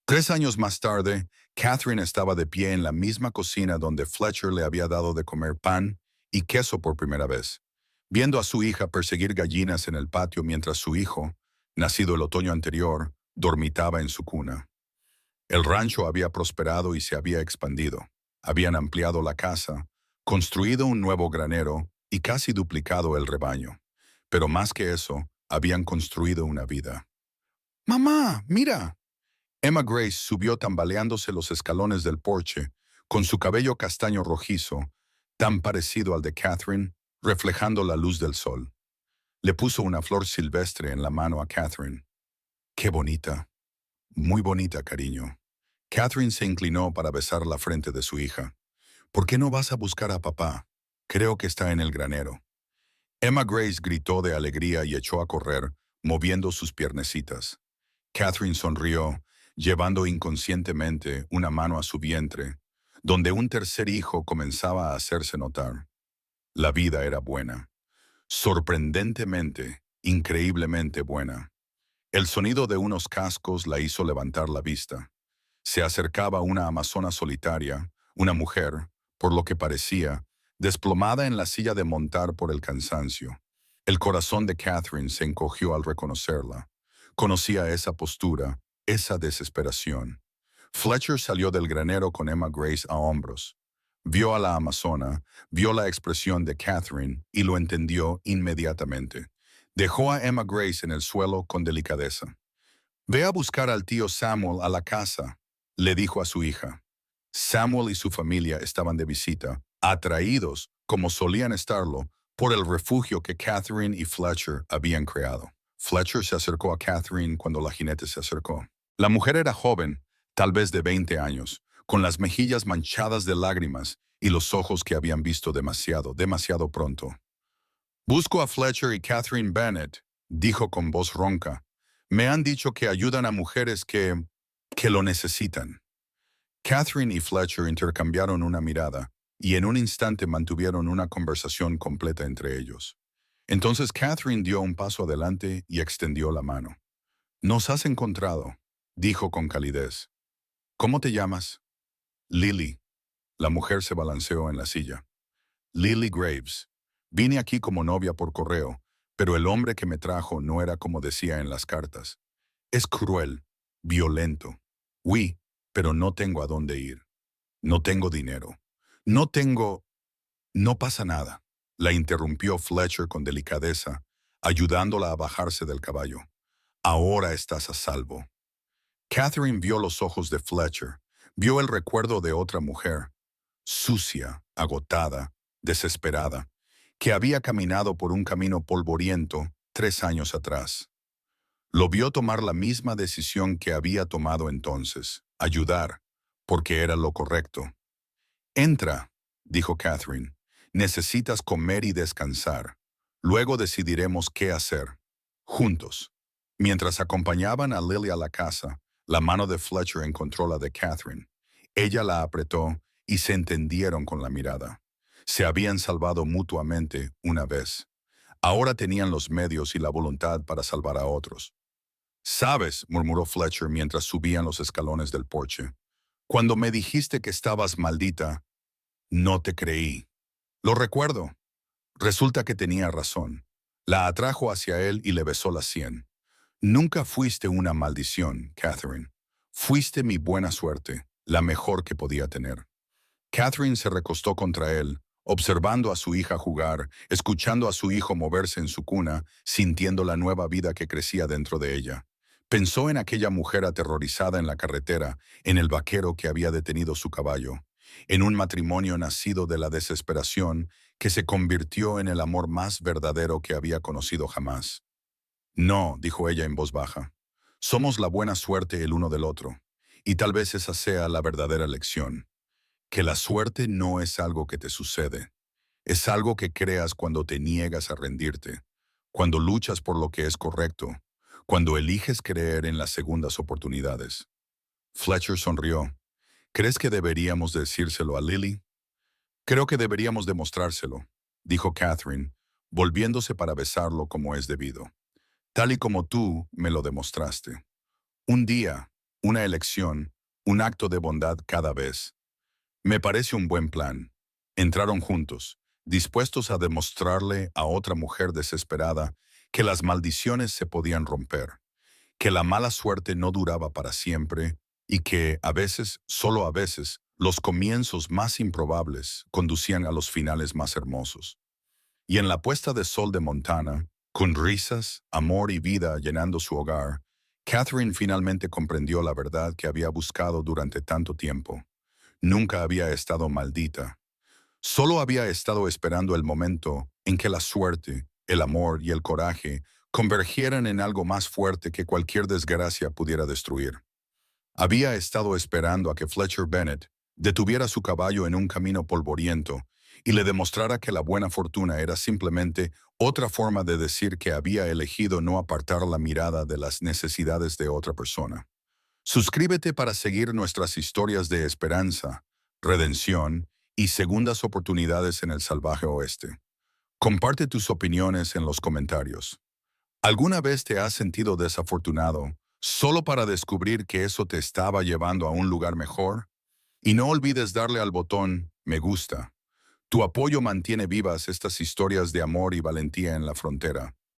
3 años más tarde, Catherine estaba de pie en la misma cocina donde Fletcher le había dado de comer pan y queso por primera vez, viendo a su hija perseguir gallinas en el patio mientras su hijo, nacido el otoño anterior, dormitaba en su cuna. El rancho había prosperado y se había expandido. Habían ampliado la casa, construido un nuevo granero y casi duplicado el rebaño. Pero más que eso, habían construido una vida. «¡Mamá, mira!». Emma Grace subió tambaleándose los escalones del porche, con su cabello castaño rojizo, tan parecido al de Catherine, reflejando la luz del sol. Le puso una flor silvestre en la mano a Catherine. «¡Qué bonita! Muy bonita, cariño». Catherine se inclinó para besar la frente de su hija. «¿Por qué no vas a buscar a papá? Creo que está en el granero». Emma Grace gritó de alegría y echó a correr, moviendo sus piernecitas. Catherine sonrió, llevando inconscientemente una mano a su vientre, donde un tercer hijo comenzaba a hacerse notar. La vida era buena. Sorprendentemente, increíblemente buena. El sonido de unos cascos la hizo levantar la vista. Se acercaba una amazona solitaria, una mujer, por lo que parecía, desplomada en la silla de montar por el cansancio. El corazón de Catherine se encogió al reconocerla. Conocía esa postura, esa desesperación. Fletcher salió del granero con Emma Grace a hombros. Vio a la amazona, vio la expresión de Catherine y lo entendió inmediatamente. Dejó a Emma Grace en el suelo con delicadeza. «Ve a buscar al tío Samuel a la casa», le dijo a su hija. Samuel y su familia estaban de visita, atraídos, como solían estarlo, por el refugio que Catherine y Fletcher habían creado. Fletcher se acercó a Catherine cuando la jinete se acercó. La mujer era joven, tal vez de 20 años, con las mejillas manchadas de lágrimas y los ojos que habían visto demasiado, demasiado pronto. «Busco a Fletcher y Catherine Bennett», dijo con voz ronca. «Me han dicho que ayudan a mujeres que lo necesitan». Catherine y Fletcher intercambiaron una mirada y en un instante mantuvieron una conversación completa entre ellos. Entonces Catherine dio un paso adelante y extendió la mano. «Nos has encontrado», dijo con calidez. «¿Cómo te llamas?» «Lily». La mujer se balanceó en la silla. «Lily Graves. Vine aquí como novia por correo, pero el hombre que me trajo no era como decía en las cartas. Es cruel, violento. Oui, pero no tengo a dónde ir. No tengo dinero. No tengo... No pasa nada», la interrumpió Fletcher con delicadeza, ayudándola a bajarse del caballo. «Ahora estás a salvo». Catherine vio los ojos de Fletcher, vio el recuerdo de otra mujer, sucia, agotada, desesperada, que había caminado por un camino polvoriento 3 años atrás. Lo vio tomar la misma decisión que había tomado entonces, ayudar, porque era lo correcto. «Entra», dijo Catherine. «Necesitas comer y descansar. Luego decidiremos qué hacer. Juntos». Mientras acompañaban a Lily a la casa, la mano de Fletcher encontró la de Catherine. Ella la apretó y se entendieron con la mirada. Se habían salvado mutuamente una vez. Ahora tenían los medios y la voluntad para salvar a otros. «¿Sabes?», murmuró Fletcher mientras subían los escalones del porche. «Cuando me dijiste que estabas maldita, no te creí. Lo recuerdo. Resulta que tenía razón». La atrajo hacia él y le besó la sien. Nunca fuiste una maldición, Catherine. Fuiste mi buena suerte, la mejor que podía tener. Catherine se recostó contra él, observando a su hija jugar, escuchando a su hijo moverse en su cuna, sintiendo la nueva vida que crecía dentro de ella. Pensó en aquella mujer aterrorizada en la carretera, en el vaquero que había detenido su caballo, en un matrimonio nacido de la desesperación que se convirtió en el amor más verdadero que había conocido jamás. No, dijo ella en voz baja. Somos la buena suerte el uno del otro, y tal vez esa sea la verdadera lección. Que la suerte no es algo que te sucede, es algo que creas cuando te niegas a rendirte, cuando luchas por lo que es correcto, cuando eliges creer en las segundas oportunidades. Fletcher sonrió. ¿Crees que deberíamos decírselo a Lily? Creo que deberíamos demostrárselo, dijo Catherine, volviéndose para besarlo como es debido, tal y como tú me lo demostraste. Un día, una elección, un acto de bondad cada vez. Me parece un buen plan. Entraron juntos, dispuestos a demostrarle a otra mujer desesperada que las maldiciones se podían romper, que la mala suerte no duraba para siempre y que, a veces, solo a veces, los comienzos más improbables conducían a los finales más hermosos. Y en la puesta de sol de Montana, con risas, amor y vida llenando su hogar, Catherine finalmente comprendió la verdad que había buscado durante tanto tiempo. Nunca había estado maldita. Solo había estado esperando el momento en que la suerte, el amor y el coraje convergieran en algo más fuerte que cualquier desgracia pudiera destruir. Había estado esperando a que Fletcher Bennett detuviera su caballo en un camino polvoriento y le demostrara que la buena fortuna era simplemente otra forma de decir que había elegido no apartar la mirada de las necesidades de otra persona. Suscríbete para seguir nuestras historias de esperanza, redención y segundas oportunidades en el salvaje oeste. Comparte tus opiniones en los comentarios. ¿Alguna vez te has sentido desafortunado solo para descubrir que eso te estaba llevando a un lugar mejor? Y no olvides darle al botón me gusta. Tu apoyo mantiene vivas estas historias de amor y valentía en la frontera.